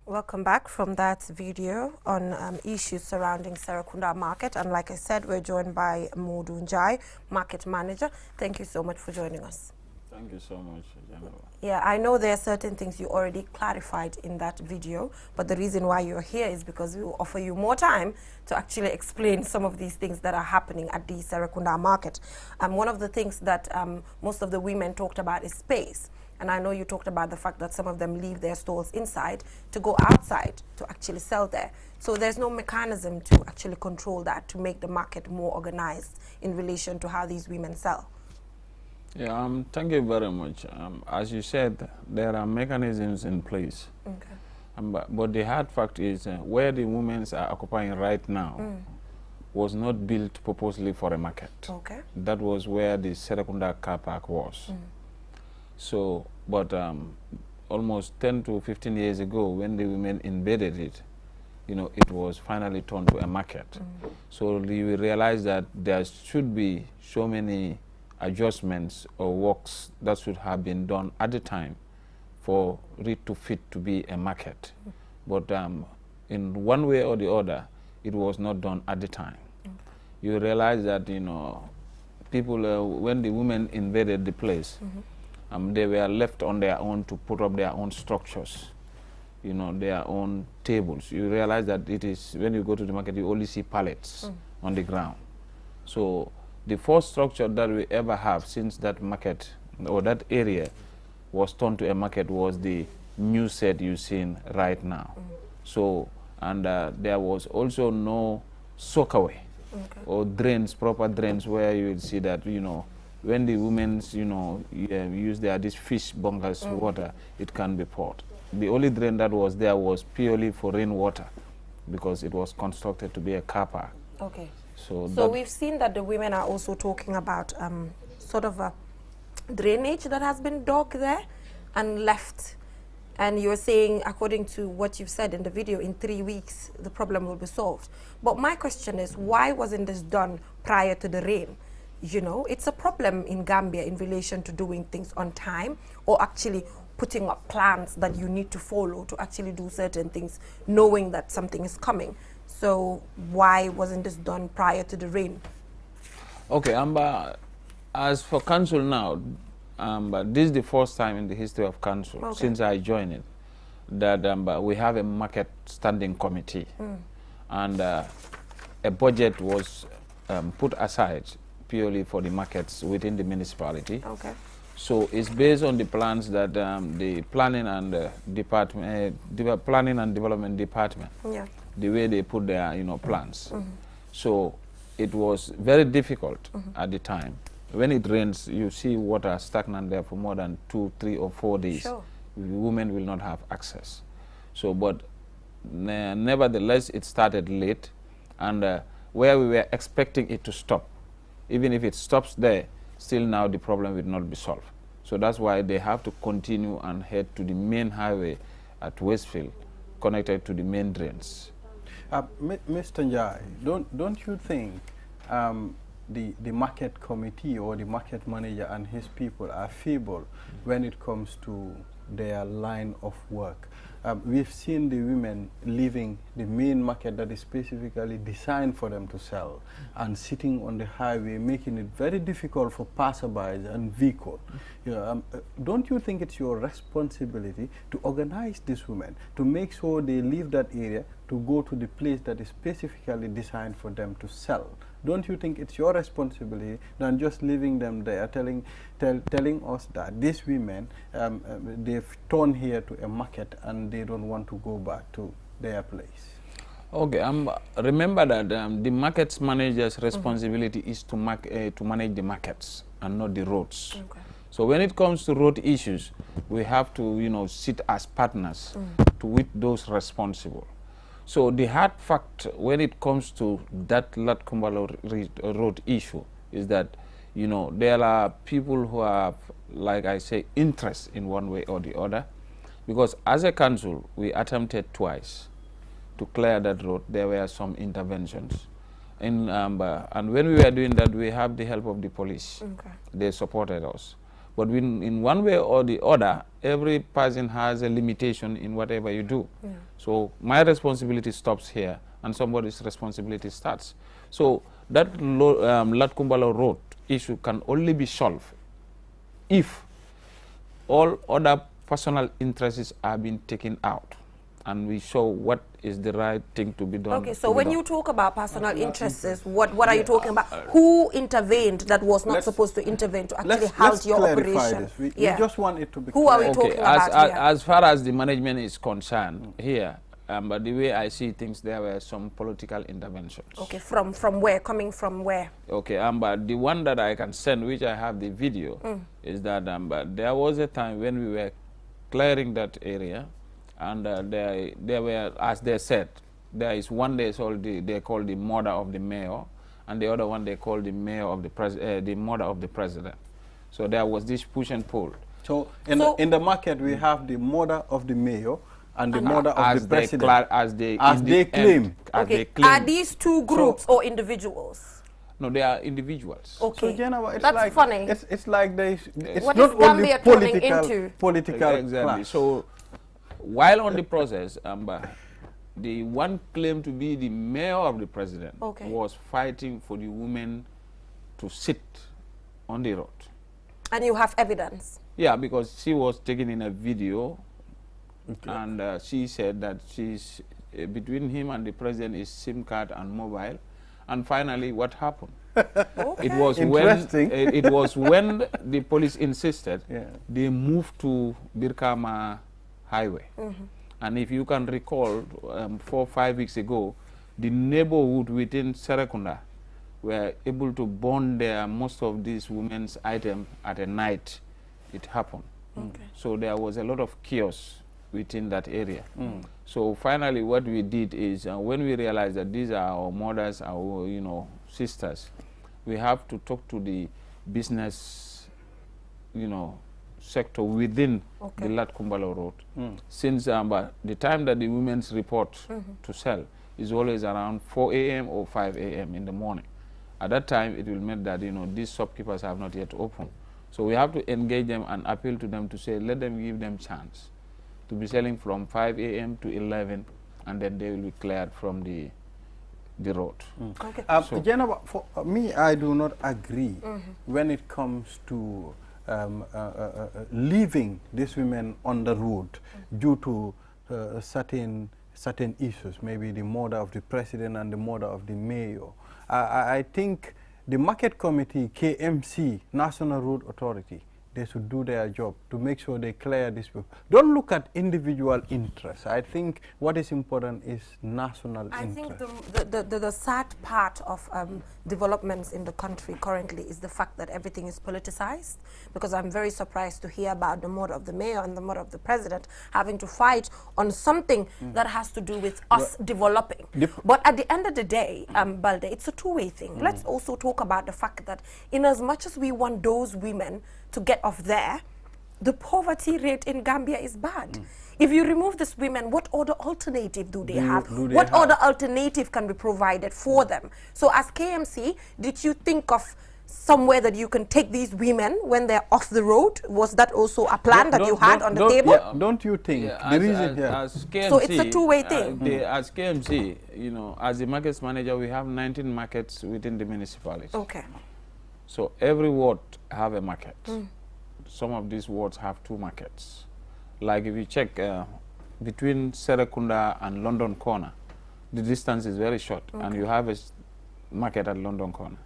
Welcome back from that video on issues surrounding Serakunda market, and like I said, we're joined by Modunjai, market manager. Thank you so much for joining us. Thank you so much, General. Yeah, I know there are certain things you already clarified in that video, but the reason why you're here is because we will offer you more time to actually explain some of these things that are happening at the Serakunda market. One of the things that most of the women talked about is space. And I know you talked about the fact that some of them leave their stalls inside to go outside to actually sell there. So there's no mechanism to actually control that, to make the market more organized in relation to how these women sell. Yeah, thank you very much. As you said, there are mechanisms in place. Okay. But the hard fact is where the women are occupying right now was not built purposely for a market. Okay. That was where the Serakunda car park was. So, but almost 10 to 15 years ago, when the women invaded it, it was finally turned to a market. So we realized that there should be so many adjustments or works that should have been done at the time for it to fit to be a market. But in one way or the other, it was not done at the time. You realize that, people, when the women invaded the place, they were left on their own to put up their own structures, their own tables. You realize that it is, when you go to the market, you only see pallets on the ground. So the first structure that we ever have since that market or that area was turned to a market was the new set you've seen right now. So, and there was also no soakaway or drains, proper drains, where you will see that, when the women, use these fish bunkers water, it can be poured. The only drain that was there was purely for rainwater because it was constructed to be a car park. Okay. So we've seen that the women are also talking about sort of a drainage that has been dug there and left. And you're saying, according to what you've said in the video, in 3 weeks, the problem will be solved. But my question is, why wasn't this done prior to the rain? You know, it's a problem in Gambia in relation to doing things on time or actually putting up plans that you need to follow to actually do certain things, knowing that something is coming. So why wasn't this done prior to the rain? Okay, as for council now, this is the first time in the history of council since I joined it that we have a market standing committee, and a budget was put aside purely for the markets within the municipality. Okay. So it's based on the plans that the planning and planning and development department, the way they put their plans. So it was very difficult at the time. When it rains, you see water stagnant there for more than 2, 3, or 4 days. Sure. Women will not have access. So, but nevertheless, it started late, and where we were expecting it to stop, even if it stops there, still now the problem will not be solved. So that's why they have to continue and head to the main highway at Westfield, connected to the main drains. Mr. Njai, don't you think the market committee or the market manager and his people are feeble when it comes to their line of work? We've seen the women leaving the main market that is specifically designed for them to sell and sitting on the highway, making it very difficult for passerbys and vehicles. Don't you think it's your responsibility to organize these women, to make sure they leave that area to go to the place that is specifically designed for them to sell? Don't you think it's your responsibility than just leaving them there, telling us that these women, they've turned here to a market and they don't want to go back to their place? Okay, remember that the markets manager's responsibility is to manage the markets and not the roads. Okay. So when it comes to road issues, we have to, sit as partners with those responsible. So the hard fact when it comes to that Latkumbalo road issue is that, there are people who have, like I say, interest in one way or the other. Because as a council, we attempted twice to clear that road. There were some interventions. And when we were doing that, we have the help of the police. Okay. They supported us. But in one way or the other, every person has a limitation in whatever you do. Yeah. So my responsibility stops here, and somebody's responsibility starts. So that Latkumbalo road issue can only be solved if all other personal interests are being taken out, and we show what is the right thing to be done. Okay, so when you talk about personal interests, what are you talking about? Who intervened that was not supposed to intervene to actually halt your operation? We just want it to be Who are we talking about here? As far as the management is concerned here, but the way I see things, there were some political interventions. Okay, from where? Coming from where? Okay, but the one that I can send, which I have the video, is that there was a time when we were clearing that area, and there were, as they said, there is one they call the mother of the mayor, and the other one they call the mayor of the mother of the president. So there was this push and pull. So in the market we have the mother of the mayor and the mother of the president, as they claim. Okay, are these two groups or individuals? No, they are individuals. Okay, so Geneva, it's that's like, funny. It's like it's what not is Gambia only turning into? political exactly. class. So while on the process, the one claimed to be the mayor of the president was fighting for the women to sit on the road. And you have evidence? Yeah, because she was taken in a video, and she said that she's between him and the president is SIM card and mobile. And finally, what happened? It was when the police insisted they moved to Birkama Highway. And if you can recall, 4 or 5 weeks ago, the neighborhood within Serekunda were able to burn most of these women's items at a night. It happened. So there was a lot of chaos within that area. So finally what we did is when we realized that these are our mothers, our sisters, we have to talk to the business sector within the Lat Kumbalo Road. Since the time that the women's report to sell is always around 4 a.m. or 5 a.m. in the morning. At that time it will mean that these shopkeepers have not yet opened. So we have to engage them and appeal to them to say, let them give them chance to be selling from 5 a.m. to 11, and then they will be cleared from the road. Okay. Jenna, for me, I do not agree when it comes to leaving these women on the road due to certain issues, maybe the murder of the president and the murder of the mayor. I think the market committee, KMC, National Road Authority, they should do their job to make sure they clear this people. Don't look at individual interests. I think what is important is national interest. I think the sad part of developments in the country currently is the fact that everything is politicized, because I'm very surprised to hear about the murder of the mayor and the murder of the president having to fight on something that has to do with us developing. But at the end of the day, Balde, it's a two-way thing. Let's also talk about the fact that in as much as we want those women to get off there, the poverty rate in Gambia is bad. If you remove these women, what other alternative do they have? What other alternative can be provided for them? So as KMC, did you think of somewhere that you can take these women when they're off the road? Was that also a plan that you had on the table? Yeah, don't you think? The reason as KMC, so it's a two-way thing. As KMC, as the markets manager, we have 19 markets within the municipality. Okay. So every ward have a market. Some of these wards have 2 markets. Like if you check between Serekunda and London Corner, the distance is very short, and you have a market at London Corner.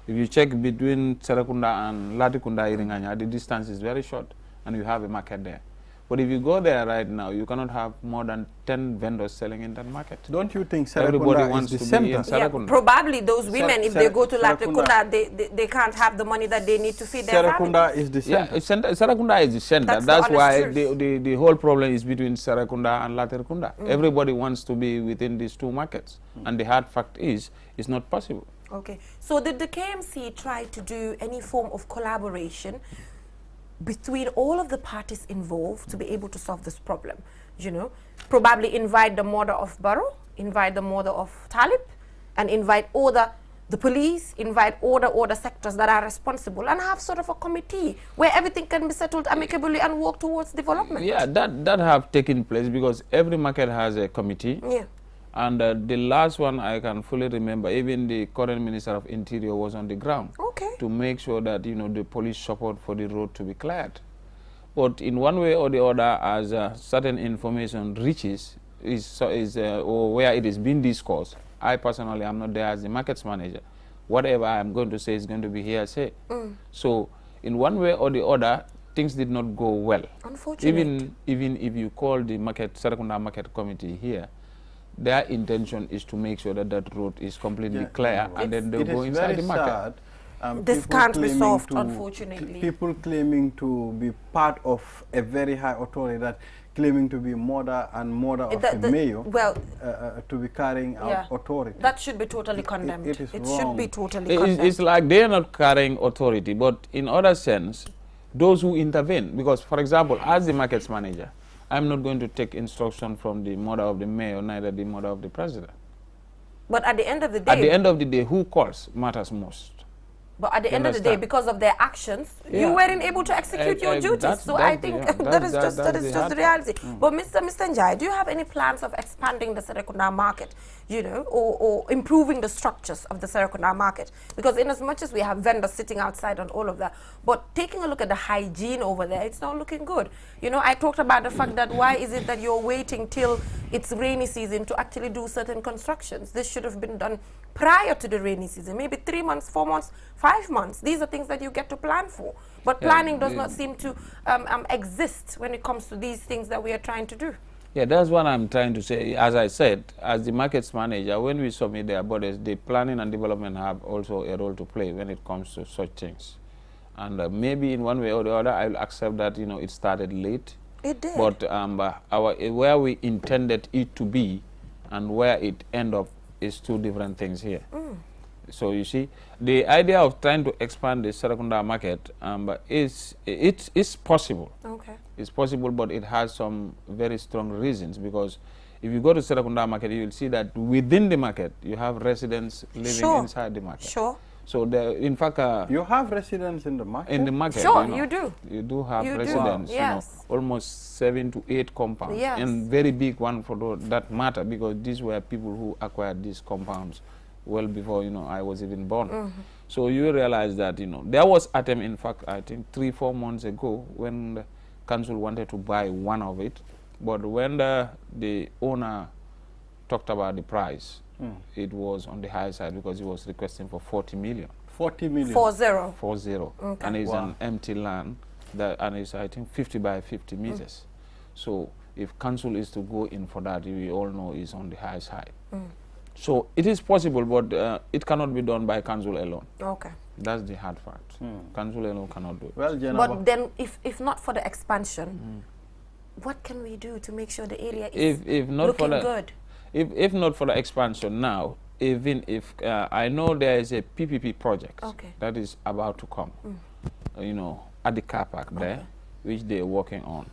If you check between Serekunda and Latikunda Iringanya, the distance is very short, and you have a market there. But if you go there right now, you cannot have more than 10 vendors selling in that market. Don't you think everybody Serekunda wants is the to center? be in Serekunda? Yeah, probably those women, if they go to Latikunda, they can't have the money that they need to feed their Serekunda is the center. Yeah, Serekunda is the center. That's why the whole problem is between Serekunda and Latikunda. Everybody wants to be within these 2 markets. And the hard fact is, it's not possible. Okay. So did the KMC try to do any form of collaboration between all of the parties involved to be able to solve this problem? Probably invite the mother of Barrow, invite the mother of Talib, and invite all the police, invite all the sectors that are responsible, and have sort of a committee where everything can be settled amicably and work towards development. Yeah, that have taken place, because every market has a committee. Yeah. And the last one I can fully remember, even the current Minister of Interior was on the ground to make sure that the police support for the road to be cleared. But in one way or the other, as certain information reaches, or where it is being discussed, I personally am not there as the markets manager. Whatever I am going to say is going to be hearsay. So in one way or the other, things did not go well. Unfortunately. Even if you call the Serekunda Market Committee here, their intention is to make sure that that road is completely clear, and then they go inside the market. This can't be solved, unfortunately. People claiming to be part of a very high authority, that claiming to be mother of the mayor, to be carrying out authority. That should be totally condemned. It is wrong. Should be totally condemned. It's like they are not carrying authority, but in other sense, those who intervene, because for example, as the markets manager, I'm not going to take instruction from the mother of the mayor, neither the mother of the president. But at the end of the day... who calls matters most. But at the end of the day, because of their actions, you weren't able to execute your duties. So I think that is just the reality. But Mr. Njai, do you have any plans of expanding the Serekunda market, or improving the structures of the Serekunda market? Because in as much as we have vendors sitting outside and all of that, but taking a look at the hygiene over there, it's not looking good. I talked about the fact that why is it that you're waiting till it's rainy season to actually do certain constructions? This should have been done prior to the rainy season, maybe 3 months, 4 months, 5 months. These are things that you get to plan for. But planning does not seem to exist when it comes to these things that we are trying to do. Yeah, that's what I'm trying to say. As I said, as the markets manager, when we submit their bodies, the planning and development have also a role to play when it comes to such things. And maybe in one way or the other, I'll accept that, it started late. It did. But where we intended it to be and where it ended up is two different things here. So you see, the idea of trying to expand the Serekunda market it's possible. Okay. It's possible, but it has some very strong reasons, because if you go to Serekunda market, you will see that within the market, you have residents living inside the market. Sure. So in fact, you have residents in the market. In the market, sure, you know, you do. You do have You residents. do. You know, Yes. almost 7 to 8 compounds, Yes. and very big one for that matter, because these were people who acquired these compounds well before I was even born. So you realize that there was attempt, in fact, I think 3-4 months ago, when the council wanted to buy one of it, but when the owner talked about the price, it was on the high side, because he was requesting for 40 million. 40 million. 40. 40. Okay. And it's an empty land, and it's, I think, 50 by 50 meters. So if council is to go in for that, we all know is on the high side. So it is possible, but it cannot be done by council alone. Okay. That's the hard fact. Council alone cannot do it. Well, but then, if not for the expansion, what can we do to make sure the area is if not looking for the, good? If not for the expansion now, even if I know there is a PPP project that is about to come, at the car park there, which they are working on.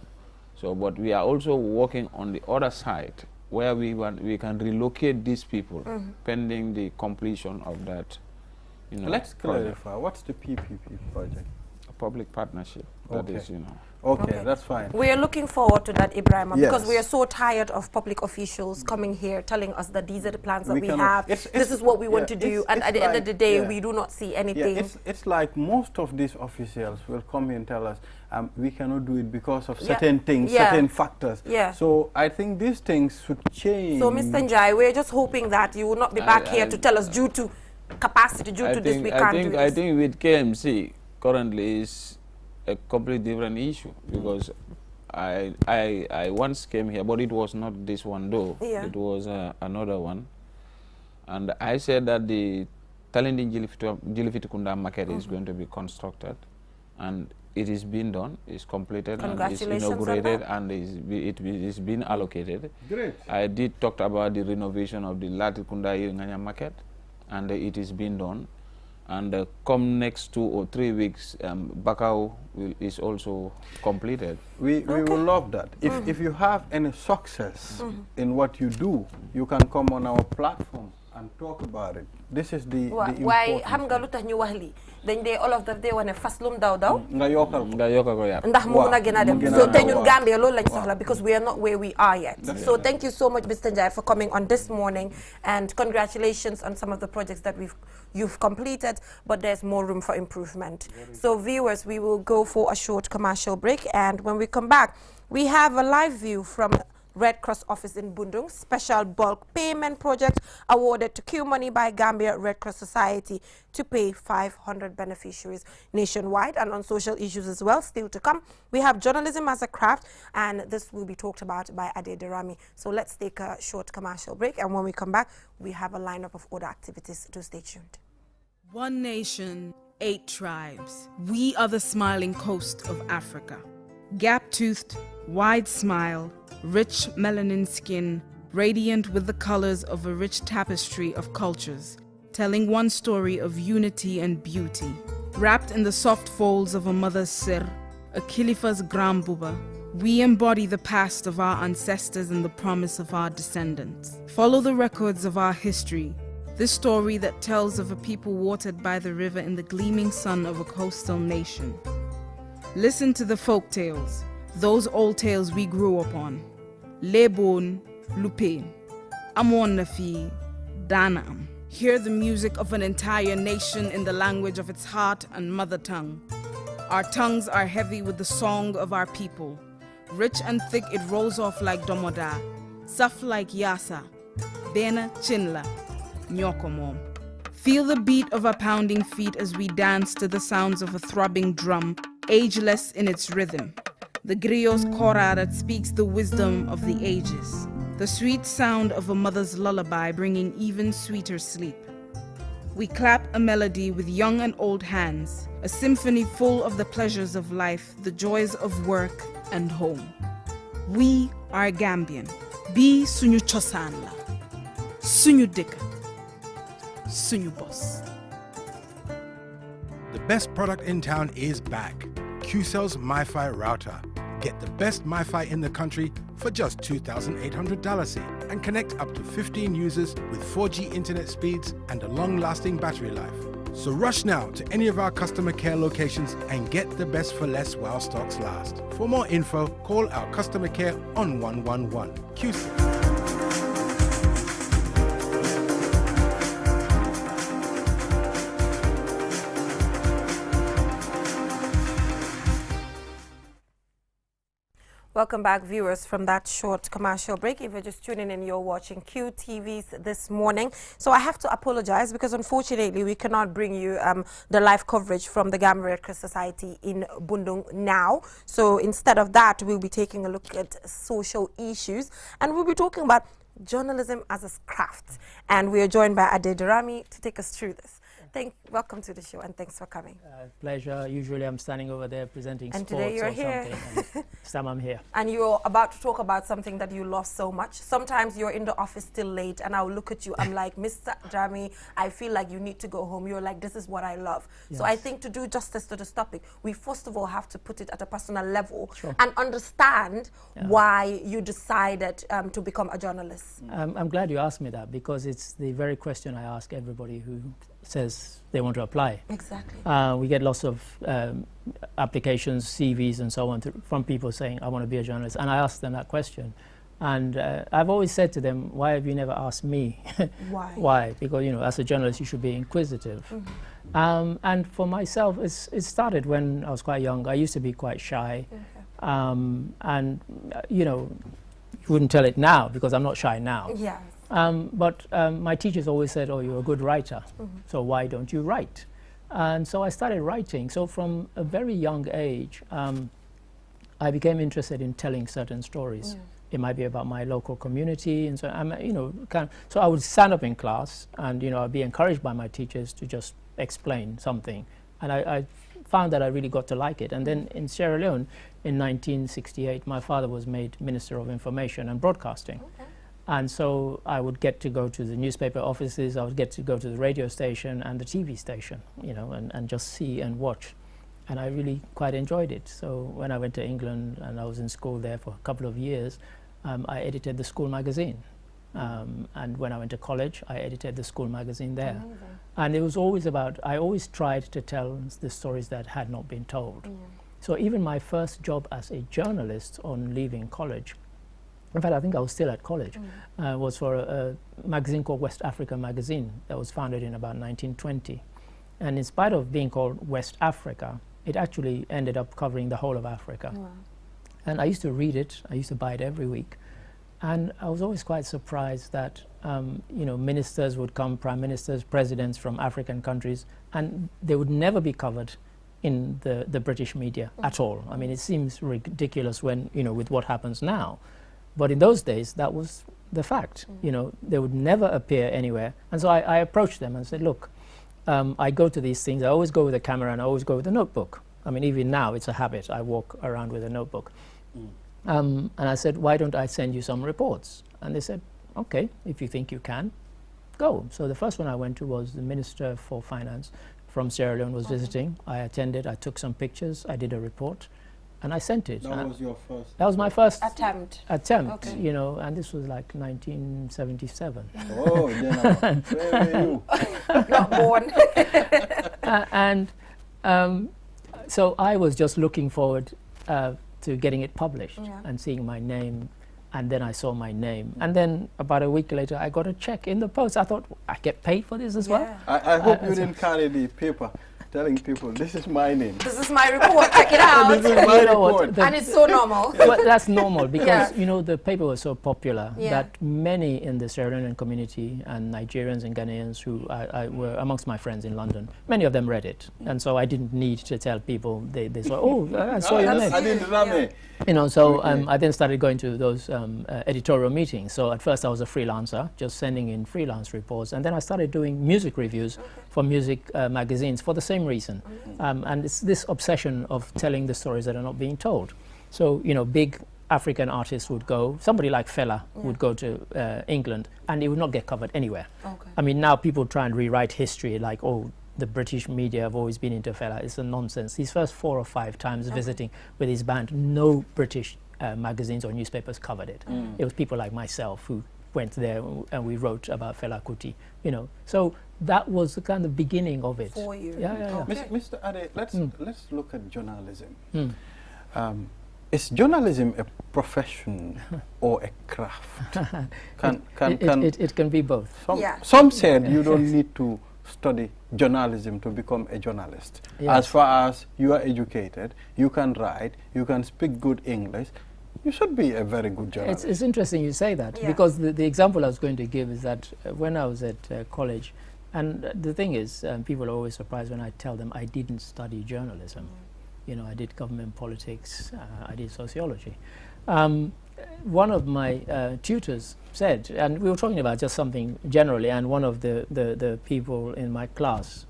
So, but we are also working on the other side, where we can relocate these people pending the completion of that. Let's clarify. What's the PPP project? A public partnership. That is, Okay, that's fine. We are looking forward to that, Ibrahima, Yes. because we are so tired of public officials coming here telling us that these are the plans that we cannot- have. This is what we want to do, and at the end of the day, we do not see anything. It's like most of these officials will come here and tell us, we cannot do it because of certain things, certain factors. So I think these things should change. So, Mr. Njai, we're just hoping that you will not be back here to tell us due to capacity, due to this, we can't do this. I think with KMC currently is a completely different issue, because I once came here, but it was not this one though. It was another one, and I said that the Talending Jilifitukunda market is going to be constructed, and it is being done, it's completed, and it's inaugurated, and it is being allocated. Great. I did talk about the renovation of the Latikunda Iringanya market, and it is being done. And come next 2 or 3 weeks, Bakau is also completed. We will love that. If you have any success in what you do, you can come on our platform and talk about it. This is the why xam nga lutax ñu wax li dañ dé olof daf dé wone fas lum daw daw nga yokal ko yar ndax mu mëna gëna dem so té ñun Gambia loolu lañ soxla, because we are not where we are yet. So thank you so much, Mr. Njai, for coming on this morning, and congratulations on some of the projects that you've completed, but there's more room for improvement. So viewers, we will go for a short commercial break, and when we come back, we have a live view from Red Cross office in Bundung, special bulk payment project awarded to Q Money by Gambia Red Cross Society to pay 500 beneficiaries nationwide, and on social issues as well. Still to come, we have journalism as a craft, and this will be talked about by Ade Derami. So let's take a short commercial break, and when we come back, we have a lineup of other activities. Do stay tuned. One nation, 8 tribes. We are the smiling coast of Africa. Gap-toothed, wide smile, rich melanin skin, radiant with the colors of a rich tapestry of cultures, telling one story of unity and beauty. Wrapped in the soft folds of a mother's sir, a Khalifa's grambuba, we embody the past of our ancestors and the promise of our descendants. Follow the records of our history, this story that tells of a people watered by the river in the gleaming sun of a coastal nation. Listen to the folk tales, those old tales we grew up on. Lebon, Lupe, Amon Nafi, Danam. Hear the music of an entire nation in the language of its heart and mother tongue. Our tongues are heavy with the song of our people. Rich and thick it rolls off like Domoda, soft like Yasa, Bena Chinla, Nyokomom. Feel the beat of our pounding feet as we dance to the sounds of a throbbing drum, ageless in its rhythm. The griot's kora that speaks the wisdom of the ages. The sweet sound of a mother's lullaby bringing even sweeter sleep. We clap a melody with young and old hands, a symphony full of the pleasures of life, the joys of work and home. We are Gambian. Bi suñu cosaan la. Suñu dëkk. Suñu boss. The best product in town is back. QCell's MiFi router. Get the best MiFi in the country for just $2,800 and connect up to 15 users with 4G internet speeds and a long-lasting battery life. So rush now to any of our customer care locations and get the best for less while stocks last. For more info, call our customer care on 111. QCell. Welcome back, viewers, from that short commercial break. If you're just tuning in, you're watching QTVs this morning. So I have to apologize because unfortunately we cannot bring you the live coverage from the Gambia Red Cross Society in Bundung now. So instead of that, we'll be taking a look at social issues and we'll be talking about journalism as a craft. And we are joined by Ade Durami to take us through this. Welcome to the show and thanks for coming. Pleasure. Usually I'm standing over there presenting and sports today you're or here. something. And this time I'm here. And you're about to talk about something that you love so much. Sometimes you're in the office till late and I'll look at you. I'm like, Mr. Jami, I feel like you need to go home. You're like, this is what I love. Yes. So I think to do justice to this topic, we first of all have to put it at a personal level and understand why you decided to become a journalist. I'm glad you asked me that because it's the very question I ask everybody who says they want to apply. Exactly. We get lots of applications, CVs and so on from people saying, I want to be a journalist. And I ask them that question. And I've always said to them, why have you never asked me? Why? Why? Because, you know, as a journalist, you should be inquisitive. And for myself, it started when I was quite young. I used to be quite shy. And, you know, you wouldn't tell it now because I'm not shy now. Yeah. But my teachers always said, oh, you're a good writer, so why don't you write? And so I started writing. So from a very young age, I became interested in telling certain stories. It might be about my local community, and so you know, so I would stand up in class, and you know, I'd be encouraged by my teachers to just explain something, and I found that I really got to like it. And then in Sierra Leone, in 1968, my father was made Minister of Information and Broadcasting. And so I would get to go to the newspaper offices, I would get to go to the radio station and the TV station, you know, and just see and watch. And I really quite enjoyed it. So when I went to England and I was in school there for a couple of years, I edited the school magazine. And when I went to college, I edited the school magazine there. And it was always about, I always tried to tell the stories that had not been told. So even my first job as a journalist on leaving college, in fact, I think I was still at college, was for a magazine called West Africa Magazine that was founded in about 1920. And in spite of being called West Africa, it actually ended up covering the whole of Africa. And I used to read it, I used to buy it every week. And I was always quite surprised that, you know, ministers would come, prime ministers, presidents from African countries, and they would never be covered in the British media at all. I mean, it seems ridiculous when, you know, with what happens now. But in those days, that was the fact. You know, they would never appear anywhere. And so I approached them and said, look, I go to these things. I always go with a camera and I always go with a notebook. I mean, even now, it's a habit. I walk around with a notebook. And I said, why don't I send you some reports? And they said, OK, if you think you can, go. So the first one I went to was the Minister for Finance from Sierra Leone was visiting. I attended. I took some pictures. I did a report. And I sent it. That was your first? That was my first attempt, okay. You know, and this was like 1977. Oh, then where were you? Not born. And so I was just looking forward to getting it published and seeing my name. And then I saw my name. And then about a week later, I got a check in the post. I thought, I get paid for this as well? I hope you didn't carry the paper telling people, this is my name. This is my report, check it out. This is my report. And it's so normal. Well, that's normal because, you know, the paper was so popular that many in the Sierra Leonean community and Nigerians and Ghanaians who were amongst my friends in London, many of them read it. And so I didn't need to tell people. They saw, oh, I saw your name. I didn't You know, so I then started going to those editorial meetings. So at first I was a freelancer, just sending in freelance reports. And then I started doing music reviews for music magazines for the same reason. And it's this obsession of telling the stories that are not being told. So, you know, big African artists would go, somebody like Fela would go to England, and it would not get covered anywhere. Okay. I mean, now people try and rewrite history like, oh, the British media have always been into Fela. It's a nonsense. His first 4 or 5 times visiting with his band, no British magazines or newspapers covered it. It was people like myself who went there and we wrote about Fela Kuti, you know. So that was the kind of beginning of it. For you. Okay. Mr. Ade, let's look at journalism. Is journalism a profession or a craft? It can be both. Some said you don't need to study journalism to become a journalist. Yes. As far as you are educated, you can write, you can speak good English, you should be a very good journalist. It's interesting you say that, because the example I was going to give is that when I was at college, and the thing is, people are always surprised when I tell them I didn't study journalism. You know, I did government politics, I did sociology. One of my tutors said, and we were talking about just something generally, and one of the people in my class,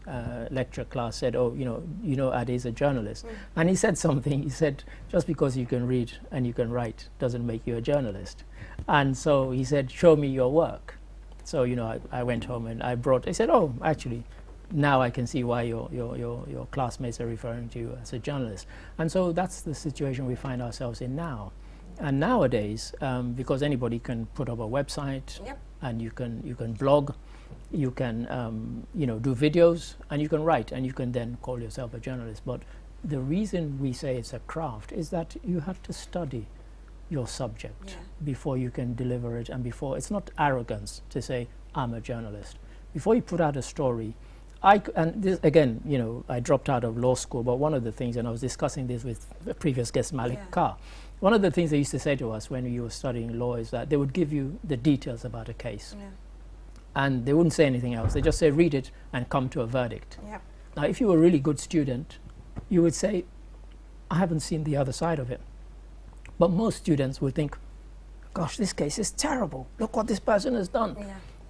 lecture class, said, oh, you know, Ade is a journalist. And he said something, he said, just because you can read and you can write doesn't make you a journalist. And so he said, show me your work. So, you know, I went home and I said, oh, actually, now I can see why your classmates are referring to you as a journalist. And so that's the situation we find ourselves in now. And nowadays, because anybody can put up a website, and you can blog, you can you know, do videos, and you can write, and you can then call yourself a journalist. But the reason we say it's a craft is that you have to study your subject before you can deliver it, and before, it's not arrogance to say I'm a journalist. Before you put out a story, and this, again, you know, I dropped out of law school, but one of the things, and I was discussing this with the previous guest, Malick Kah, one of the things they used to say to us when you were studying law is that they would give you the details about a case. And they wouldn't say anything else. They just say, read it and come to a verdict. Now, if you were a really good student, you would say, I haven't seen the other side of it. But most students would think, gosh, this case is terrible. Look what this person has done.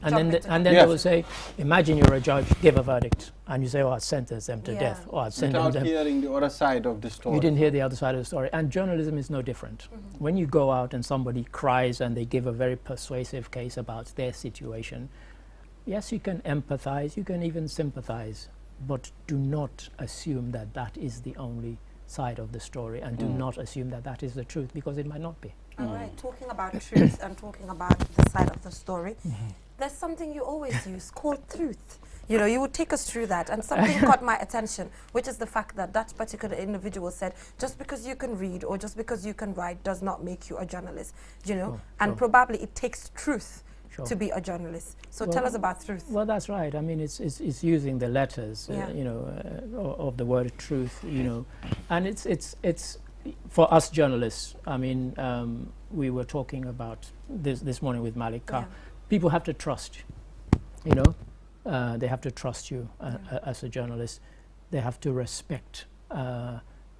And then they will say, imagine you're a judge, give a verdict. And you say, oh, I'd sentence them to death. Or I'd sentence them. Without hearing the other side of the story. You didn't hear the other side of the story. And journalism is no different. When you go out and somebody cries and they give a very persuasive case about their situation, yes, you can empathize, you can even sympathize, but do not assume that that is the only side of the story, and do not assume that that is the truth, because it might not be. All right, talking about truth and talking about the side of the story, there's something you always use called truth. You know, you would take us through that, and something caught my attention, which is the fact that that particular individual said, just because you can read or just because you can write does not make you a journalist, you know, and probably it takes truth to be a journalist. So tell us about truth. Well, that's right. I mean, it's using the letters, you know, of the word truth, you know, and it's for us journalists. I mean, we were talking about this morning with Malick Kah. People have to trust, you know, they have to trust you as a journalist. They have to respect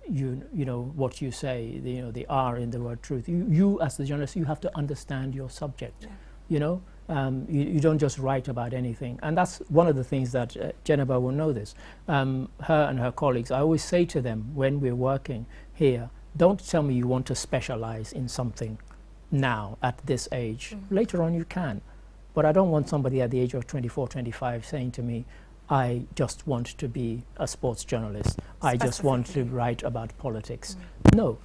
you know what you say. You know, the R in the word truth. You as the journalist, you have to understand your subject. You know, you don't just write about anything. And that's one of the things that Jennifer will know this. Her and her colleagues, I always say to them when we're working here, don't tell me you want to specialize in something now at this age. Later on you can. But I don't want somebody at the age of 24, 25 saying to me, I just want to be a sports journalist. I just want to write about politics. No.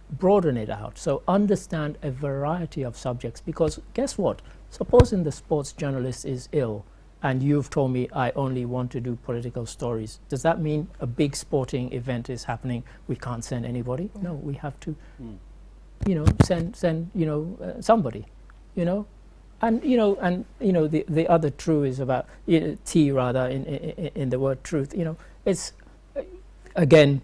Broaden it out. So understand a variety of subjects, because guess what? Supposing the sports journalist is ill and you've told me I only want to do political stories. Does that mean a big sporting event is happening, we can't send anybody? No, we have to, you know, send you know, somebody, you know? And you know, the other true is about T rather in the word truth. You know, it's again,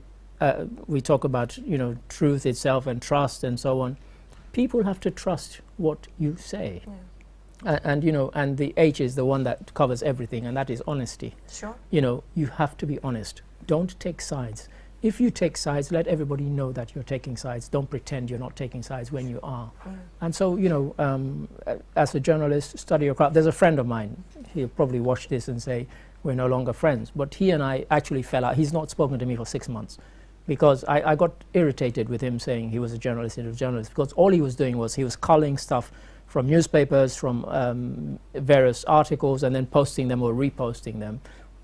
we talk about, you know, truth itself and trust and so on. People have to trust what you say, and you know, and the H is the one that covers everything, and that is honesty. Sure. You know, you have to be honest. Don't take sides. If you take sides, let everybody know that you're taking sides. Don't pretend you're not taking sides when you are. And so, you know, as a journalist, study your craft. There's a friend of mine, he'll probably watch this and say, we're no longer friends. But he and I actually fell out. He's not spoken to me for 6 months. because I got irritated with him saying he was a journalist, because all he was doing was he was culling stuff from newspapers, from various articles, and then posting them or reposting them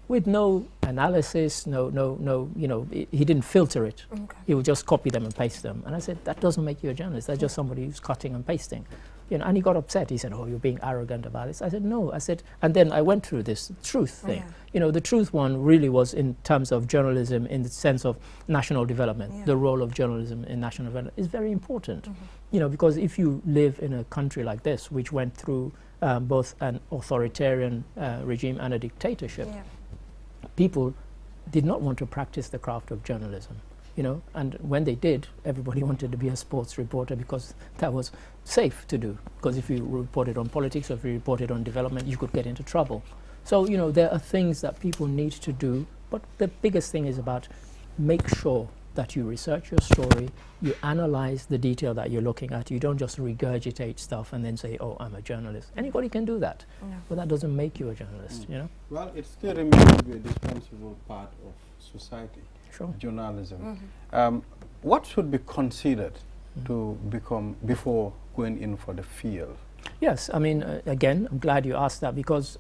with no analysis, he didn't filter it. Okay. He would just copy them and paste them. And I said, that doesn't make you a journalist. That's just somebody who's cutting and pasting. And he got upset. He said, oh, you're being arrogant about this. I said, no. I said, and then I went through this truth thing. Yeah. The truth one really was in terms of journalism in the sense of national development. Yeah. The role of journalism in national development is very important. Because if you live in a country like this, which went through both an authoritarian regime and a dictatorship, people did not want to practice the craft of journalism. And when they did, everybody wanted to be a sports reporter because that was safe to do. Because if you reported on politics or if you reported on development, you could get into trouble. So, there are things that people need to do, but the biggest thing is about make sure that you research your story, you analyze the detail that you're looking at. You don't just regurgitate stuff and then say, oh, I'm a journalist. Anybody can do that, but that doesn't make you a journalist, Well, it still remains to be a dispensable part of society. Sure. Journalism. What should be considered to become before going in for the field? Yes, I mean, again, I'm glad you asked that because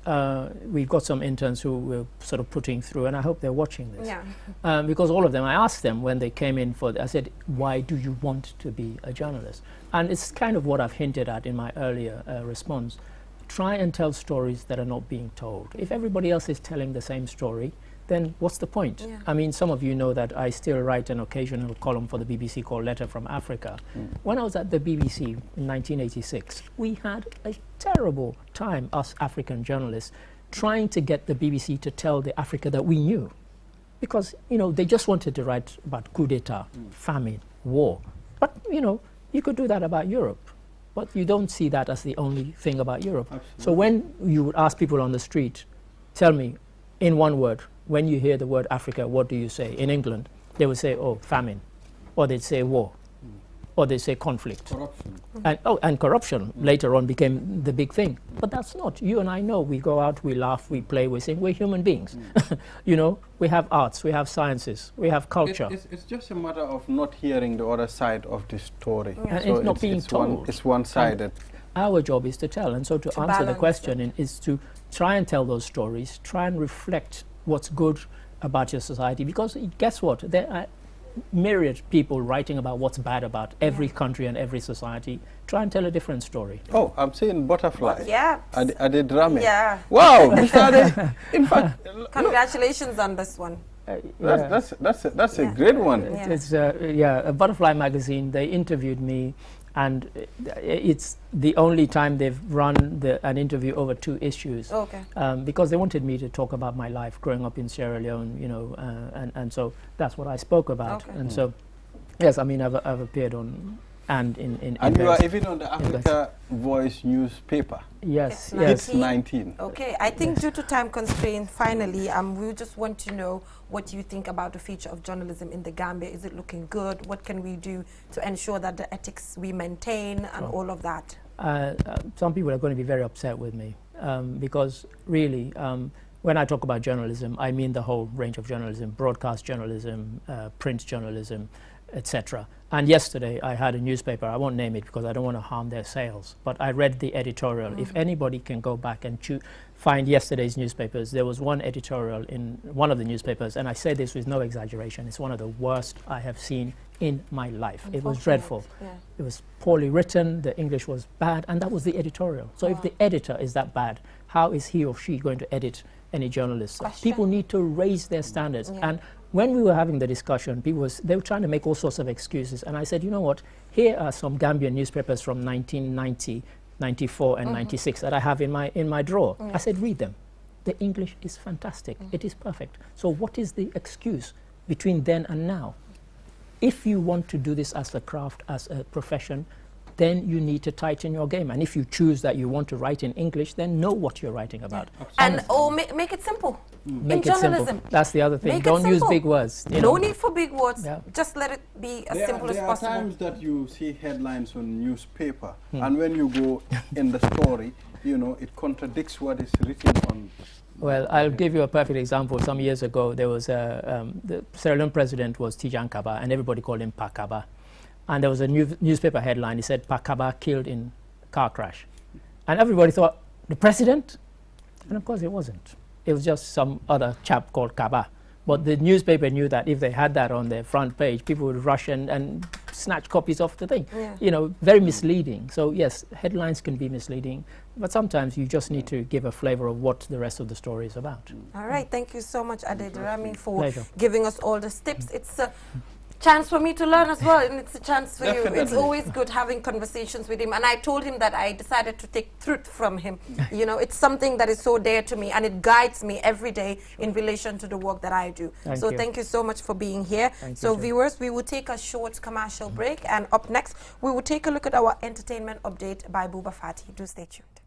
we've got some interns who we're sort of putting through, and I hope they're watching this. Yeah. Because all of them, I asked them when they came in I said, why do you want to be a journalist? And it's kind of what I've hinted at in my earlier response. Try and tell stories that are not being told. If everybody else is telling the same story, then what's the point? Yeah. I mean, some of you know that I still write an occasional column for the BBC called Letter from Africa. When I was at the BBC in 1986, we had a terrible time, us African journalists, trying to get the BBC to tell the Africa that we knew. Because, they just wanted to write about coup d'etat, famine, war. But, you could do that about Europe. But you don't see that as the only thing about Europe. Absolutely. So when you would ask people on the street, tell me, in one word, when you hear the word Africa, what do you say? In England, they would say, oh, famine, or they'd say war, or they'd say conflict. Corruption. And corruption later on became the big thing. But that's not. You and I know. We go out, we laugh, we play, we sing. We're human beings. We have arts, we have sciences, we have culture. It's just a matter of not hearing the other side of the story. And so it's not being told. It's one-sided. Our job is to tell. And so to answer the question is to try and tell those stories, try and reflect what's good about your society, because guess what? There are myriad people writing about what's bad about every country and every society. Try and tell a different story. Oh, I'm seeing butterfly. Yeah. Are they drumming? Yeah. Wow. In fact, congratulations on this one. That's a great one. It's a Butterfly magazine. They interviewed me, and it's the only time they've run an interview over 2 issues. Okay. Because they wanted me to talk about my life growing up in Sierra Leone, and so that's what I spoke about. Okay. And so, yes, I mean, I've appeared on and in and you are even on the Africa Voice newspaper. Yes, it's 19. Okay, I think due to time constraint, finally, we just want to know what you think about the future of journalism in the Gambia. Is it looking good? What can we do to ensure that the ethics we maintain and all of that? Some people are going to be very upset with me because really, when I talk about journalism, I mean the whole range of journalism: broadcast journalism, print journalism, etc. And yesterday I had a newspaper, I won't name it because I don't want to harm their sales, but I read the editorial. If anybody can go back and find yesterday's newspapers, there was one editorial in one of the newspapers, and I say this with no exaggeration, it's one of the worst I have seen in my life. It was dreadful. Yeah. It was poorly written, the English was bad, and that was the editorial. So if the editor is that bad, how is he or she going to edit any journalist? People need to raise their standards. Yeah. And when we were having the discussion, they were trying to make all sorts of excuses. And I said, you know what? Here are some Gambian newspapers from 1990, 94, and 96 that I have in my drawer. I said, read them. The English is fantastic. It is perfect. So what is the excuse between then and now? If you want to do this as a craft, as a profession, then you need to tighten your game. And if you choose that you want to write in English, then know what you're writing about. And make it simple. Make it simple. That's the other thing. Don't use big words. No need for big words. Yeah. Just let it be as simple as possible. There are times that you see headlines on newspaper, and when you go in the story, it contradicts what is written on Well, I'll give you a perfect example. Some years ago, there was the Sierra Leone president was Tijan Kaba, and everybody called him Pa Kaba. And there was a newspaper headline. It said, Pa Kaba killed in car crash. And everybody thought, the president? And of course, it wasn't. It was just some other chap called Kaba. But the newspaper knew that if they had that on their front page, people would rush and snatch copies of the thing. Yeah. You know, very misleading. So yes, headlines can be misleading, but sometimes you just need to give a flavor of what the rest of the story is about. All right, thank you so much, Adedarami, for giving us all the tips. It's a chance for me to learn as well, and it's a chance for you. It's always good having conversations with him, and I told him that I decided to take truth from him. You know, it's something that is so dear to me, and it guides me every day in relation to the work that I do. Thank you so much for being here. So viewers, we will take a short commercial break, and up next we will take a look at our entertainment update by Buba Fati. Do stay tuned.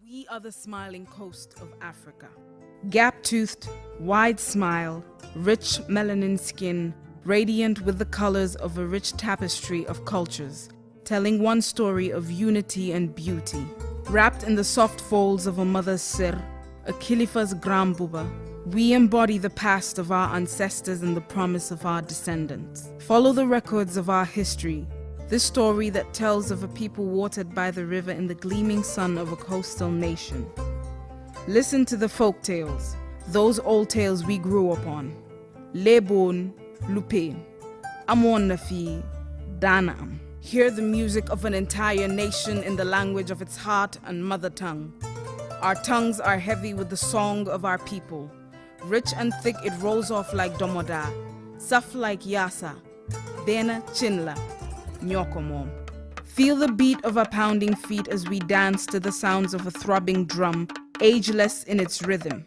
We are the smiling coast of Africa. Gap-toothed, wide smile, rich melanin skin, radiant with the colors of a rich tapestry of cultures, telling one story of unity and beauty. Wrapped in the soft folds of a mother's sir, a Khalifa's Grambuba, we embody the past of our ancestors and the promise of our descendants. Follow the records of our history, this story that tells of a people watered by the river in the gleaming sun of a coastal nation. Listen to the folk tales, those old tales we grew up on. Lebon, Lupe, Amon Nafi, Danam. Hear the music of an entire nation in the language of its heart and mother tongue. Our tongues are heavy with the song of our people. Rich and thick it rolls off like Domoda, soft like Yasa, Bena Chinla, Nyokomom. Feel the beat of our pounding feet as we dance to the sounds of a throbbing drum, ageless in its rhythm.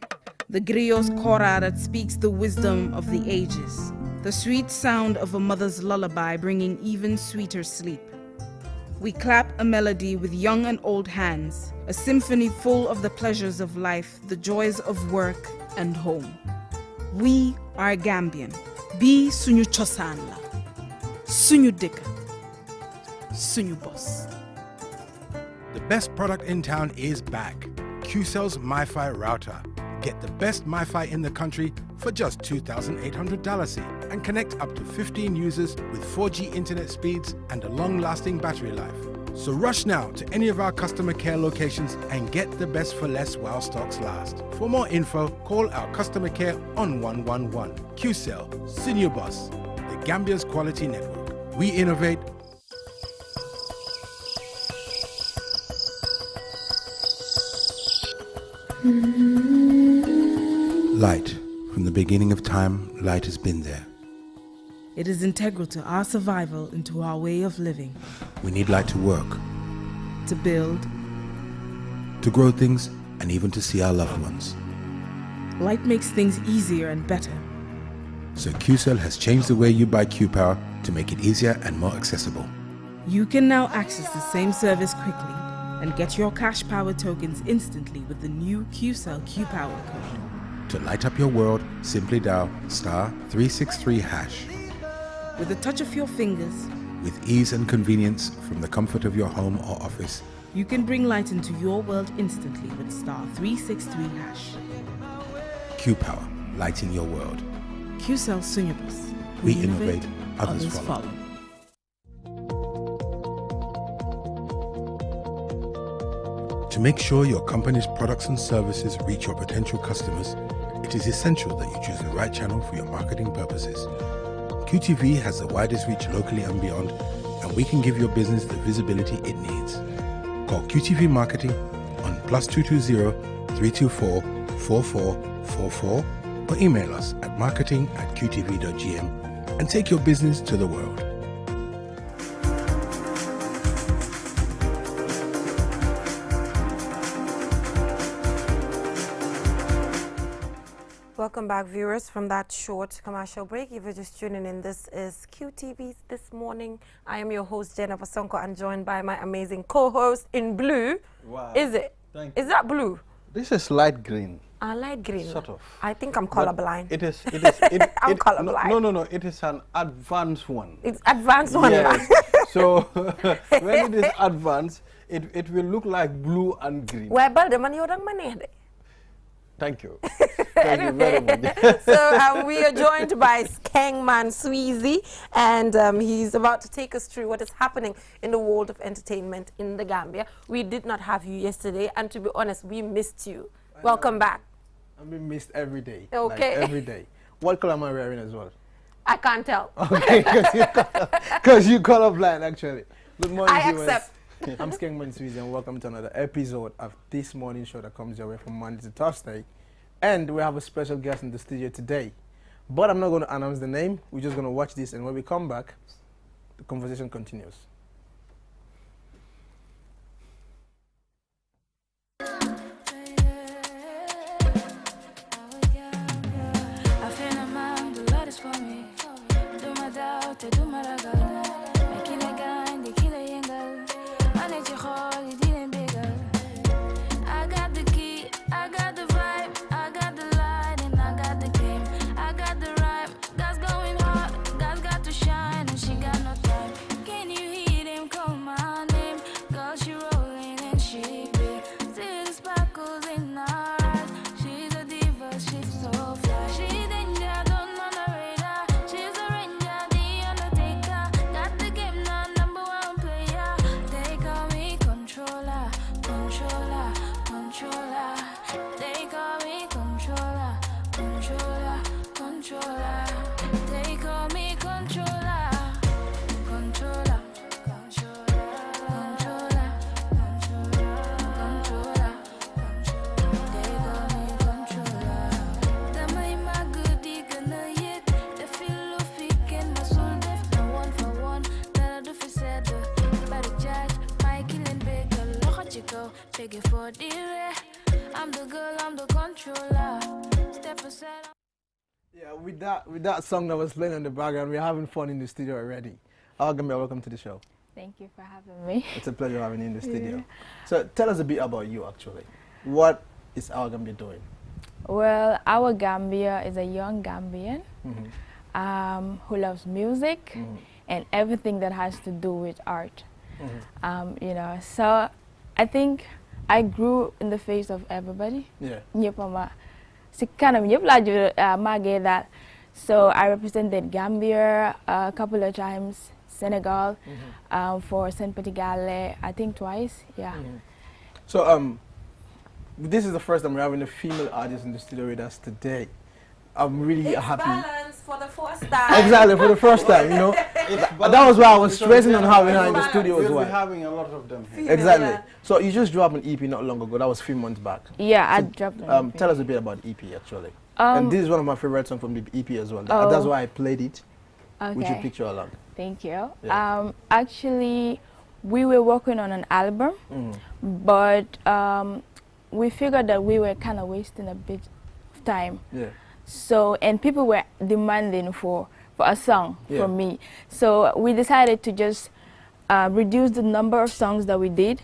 The griot's kora that speaks the wisdom of the ages. The sweet sound of a mother's lullaby bringing even sweeter sleep. We clap a melody with young and old hands, a symphony full of the pleasures of life, the joys of work and home. We are Gambian. Be sunyu chosanla, sunyu dika, sunyu boss. The best product in town is back. QCell's MiFi router. Get the best MiFi in the country for just $2,800 and connect up to 15 users with 4G internet speeds and a long-lasting battery life. So rush now to any of our customer care locations and get the best for less while stocks last. For more info, call our customer care on 111. QCell, Senior Boss, the Gambia's quality network. We innovate. Light. From the beginning of time, light has been there. It is integral to our survival and to our way of living. We need light to work, to build, to grow things, and even to see our loved ones. Light makes things easier and better. So QCell has changed the way you buy Q-Power to make it easier and more accessible. You can now access the same service quickly and get your cash power tokens instantly with the new QCell Q-Power code. To light up your world, simply dial *363#. With a touch of your fingers, with ease and convenience from the comfort of your home or office, you can bring light into your world instantly with *363#. Q-Power, lighting your world. QCell Sunyabus. We innovate, others follow. To make sure your company's products and services reach your potential customers, it is essential that you choose the right channel for your marketing purposes. QTV has the widest reach locally and beyond, and we can give your business the visibility it needs. Call QTV Marketing on +220 324 4444 or email us at marketing@qtv.gm and take your business to the world. Welcome back, viewers, from that short commercial break. If you're just tuning in, this is QTV's This Morning. I am your host, Jennifer Sonko, and joined by my amazing co-host in blue. Wow. Is it? Is that blue? This is light green. Light green. Sort of. I think I'm colorblind. It is. I'm colorblind. No. It is an advanced one. It's advanced one. Yes. So when it is advanced, it will look like blue and green. Where the money you don't money? Thank you. Thank you very much. So we are joined by Skengman Sweezy, and he's about to take us through what is happening in the world of entertainment in the Gambia. We did not have you yesterday, and to be honest, we missed you. Welcome back. I've been missed every day. Okay. Like every day. What color am I wearing as well? I can't tell. Okay, because you colorblind actually. Good morning, I viewers. accept. I'm Skengman Sweezy, and welcome to another episode of this morning show that comes your way from Monday to Thursday. And we have a special guest in the studio today. But I'm not going to announce the name. We're just going to watch this, and when we come back, the conversation continues. Yeah, with that song that was playing in the background, we're having fun in the studio already. Gambia, welcome to the show. Thank you for having me. It's a pleasure having you in the studio. So tell us a bit about you actually. What is Our Gambia doing? Well, Our Gambia is a young Gambian who loves music and everything that has to do with art. You know, so I think I grew in the face of everybody. Yeah. So I represented Gambia a couple of times, Senegal for Saint Petit Galley, I think twice. Yeah. So this is the first time we're having a female artist in the studio with us today. I'm really happy. Balance for the first time. Exactly, for the first time, you know. That was why I was stressing on having her in the studio as well. We'll be having a lot of them here. Exactly. Yeah. So you just dropped an EP not long ago. That was a few months back. Yeah, I dropped an EP. Tell us a bit about the EP actually. And this is one of my favorite songs from the EP as well. That's why I played it with your picture along. Thank you. Yeah. Actually, we were working on an album, but we figured that we were kind of wasting a bit of time. Yeah. So, and people were demanding for a song from me. So we decided to just reduce the number of songs that we did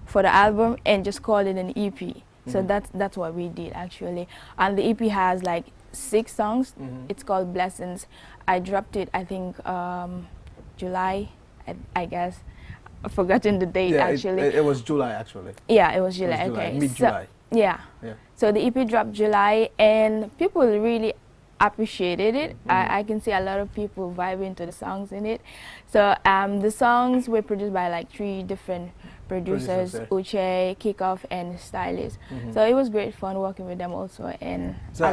for the album and just call it an EP. So that's what we did actually. And the EP has like 6 songs. It's called Blessings. I dropped it, I think, July, I guess. I've forgotten the date actually. It was July actually. Yeah, it was July. Okay. Mid-July. So, yeah. So the EP dropped July, and people really appreciated it. I can see a lot of people vibing to the songs in it. So the songs were produced by like 3 different producers, Uche, Kickoff, and Stylist. So it was great fun working with them also. And so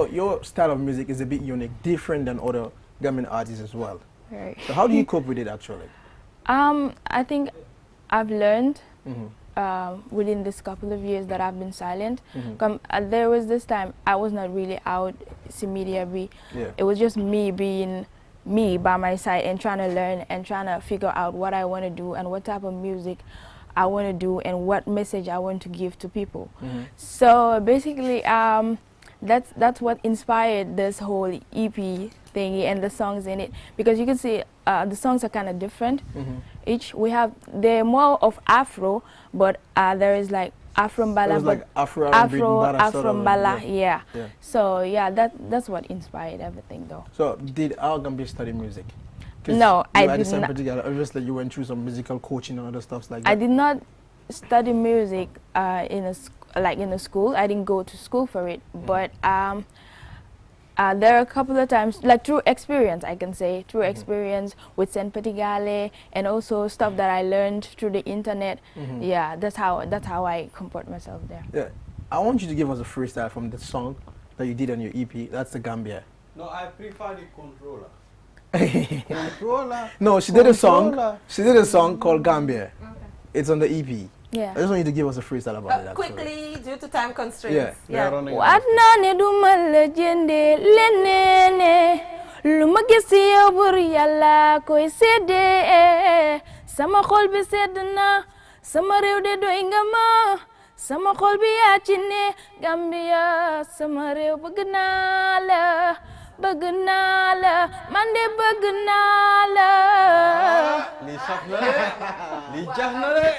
your style of music is a bit unique, different than other Gambian artists as well. Right. So how do you cope with it actually? I think I've learned within this couple of years that I've been silent. There was this time I was not really out to media. It was just me being me by my side and trying to learn and trying to figure out what I want to do and what type of music I want to do and what message I want to give to people. So basically that's what inspired this whole EP thingy and the songs in it, because you can see the songs are kind of different. They're more of Afro, but there is like Afro Mbala, like Afro Mbala, yeah. So yeah, that's what inspired everything though. So did Our Gambia study music? No, I did not. Obviously you went through some musical coaching and other stuff like that. I did not study music like in a school. I didn't go to school for it, but there are a couple of times, like through experience, I can say, through experience with Saint Petigale and also stuff that I learned through the internet. Yeah, that's how I comport myself there. Yeah, I want you to give us a freestyle from the song that you did on your EP. That's the Gambia. No, I prefer the controller. Controller. No, she did a song. She did a song called Gambia. Okay. It's on the EP. Yeah. I just want you to give us a freestyle about it. Quickly, due to time constraints. Yeah. Wadnane duma legende lenene lumagisi yobur yalla koy sédé sama xol bi sédna sama réew de doy nga ma sama xol bi yaa ci ne Gambia sama réew bëgg naa la man de bëgg naa la Li saf na de li jax na de.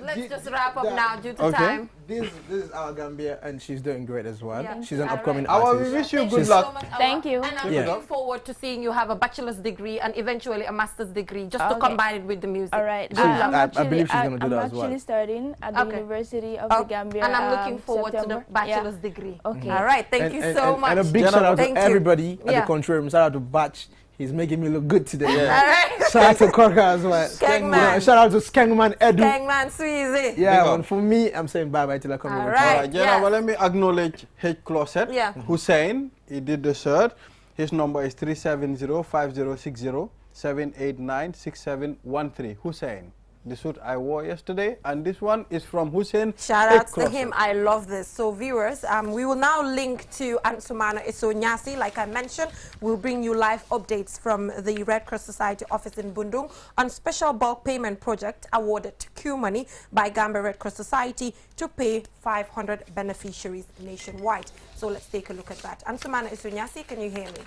Let's just wrap up now due to time. This is our Gambia, and she's doing great as well. Yeah. She's an upcoming We artist. wish you Thank good so luck. much, Awa. Thank you. And I'm looking forward to seeing you have a bachelor's degree and eventually a master's degree, just to Okay. combine it with the music. All right. I believe she's going to do that as I'm well. actually studying at the University of the Gambia. And I'm looking forward to the September. bachelor's degree. Okay. All right. Thank you so much. And a big shout out Thank to you. everybody at Yeah. the control room. Shout out to Batch. He's making me look good today. All right. Shout out to Korka as well. Skengman. Shout out to Skengman Edu. Skengman Sweezy. Yeah, and for me, I'm saying bye-bye till I come All over. right. Jenna, Yes. well, let me acknowledge H. Closet. Yeah. Hussein, he did the shirt. His number is 370-5060-789-6713. Hussein. The suit I wore yesterday, and this one is from Hussein. Shout out to him. I love this. So viewers, we will now link to Ansumana Isonyasi. Like I mentioned, we'll bring you live updates from the Red Cross Society office in Bundung on special bulk payment project awarded to Q Money by Gambia Red Cross Society to pay 500 beneficiaries nationwide. So let's take a look at that. Ansumana Isonyasi, can you hear me?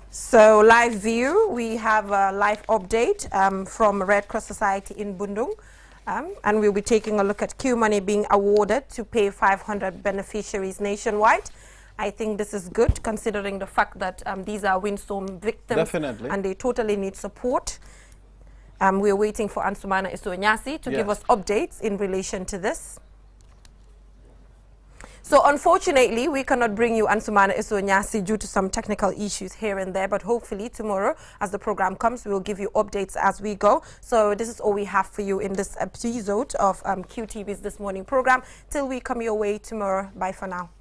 So live view, we have a live update from Red Cross Society in Bundung, and we'll be taking a look at Q Money being awarded to pay 500 beneficiaries nationwide. I think this is good considering the fact that these are windstorm victims. Definitely. And they totally need support. We're waiting for Ansumana Isonyasi to give us updates in relation to this. So unfortunately, we cannot bring you Ansumana Isonyasi due to some technical issues here and there, but hopefully tomorrow, as the program comes, we will give you updates as we go. So this is all we have for you in this episode of QTV's This Morning program. Till we come your way tomorrow, bye for now.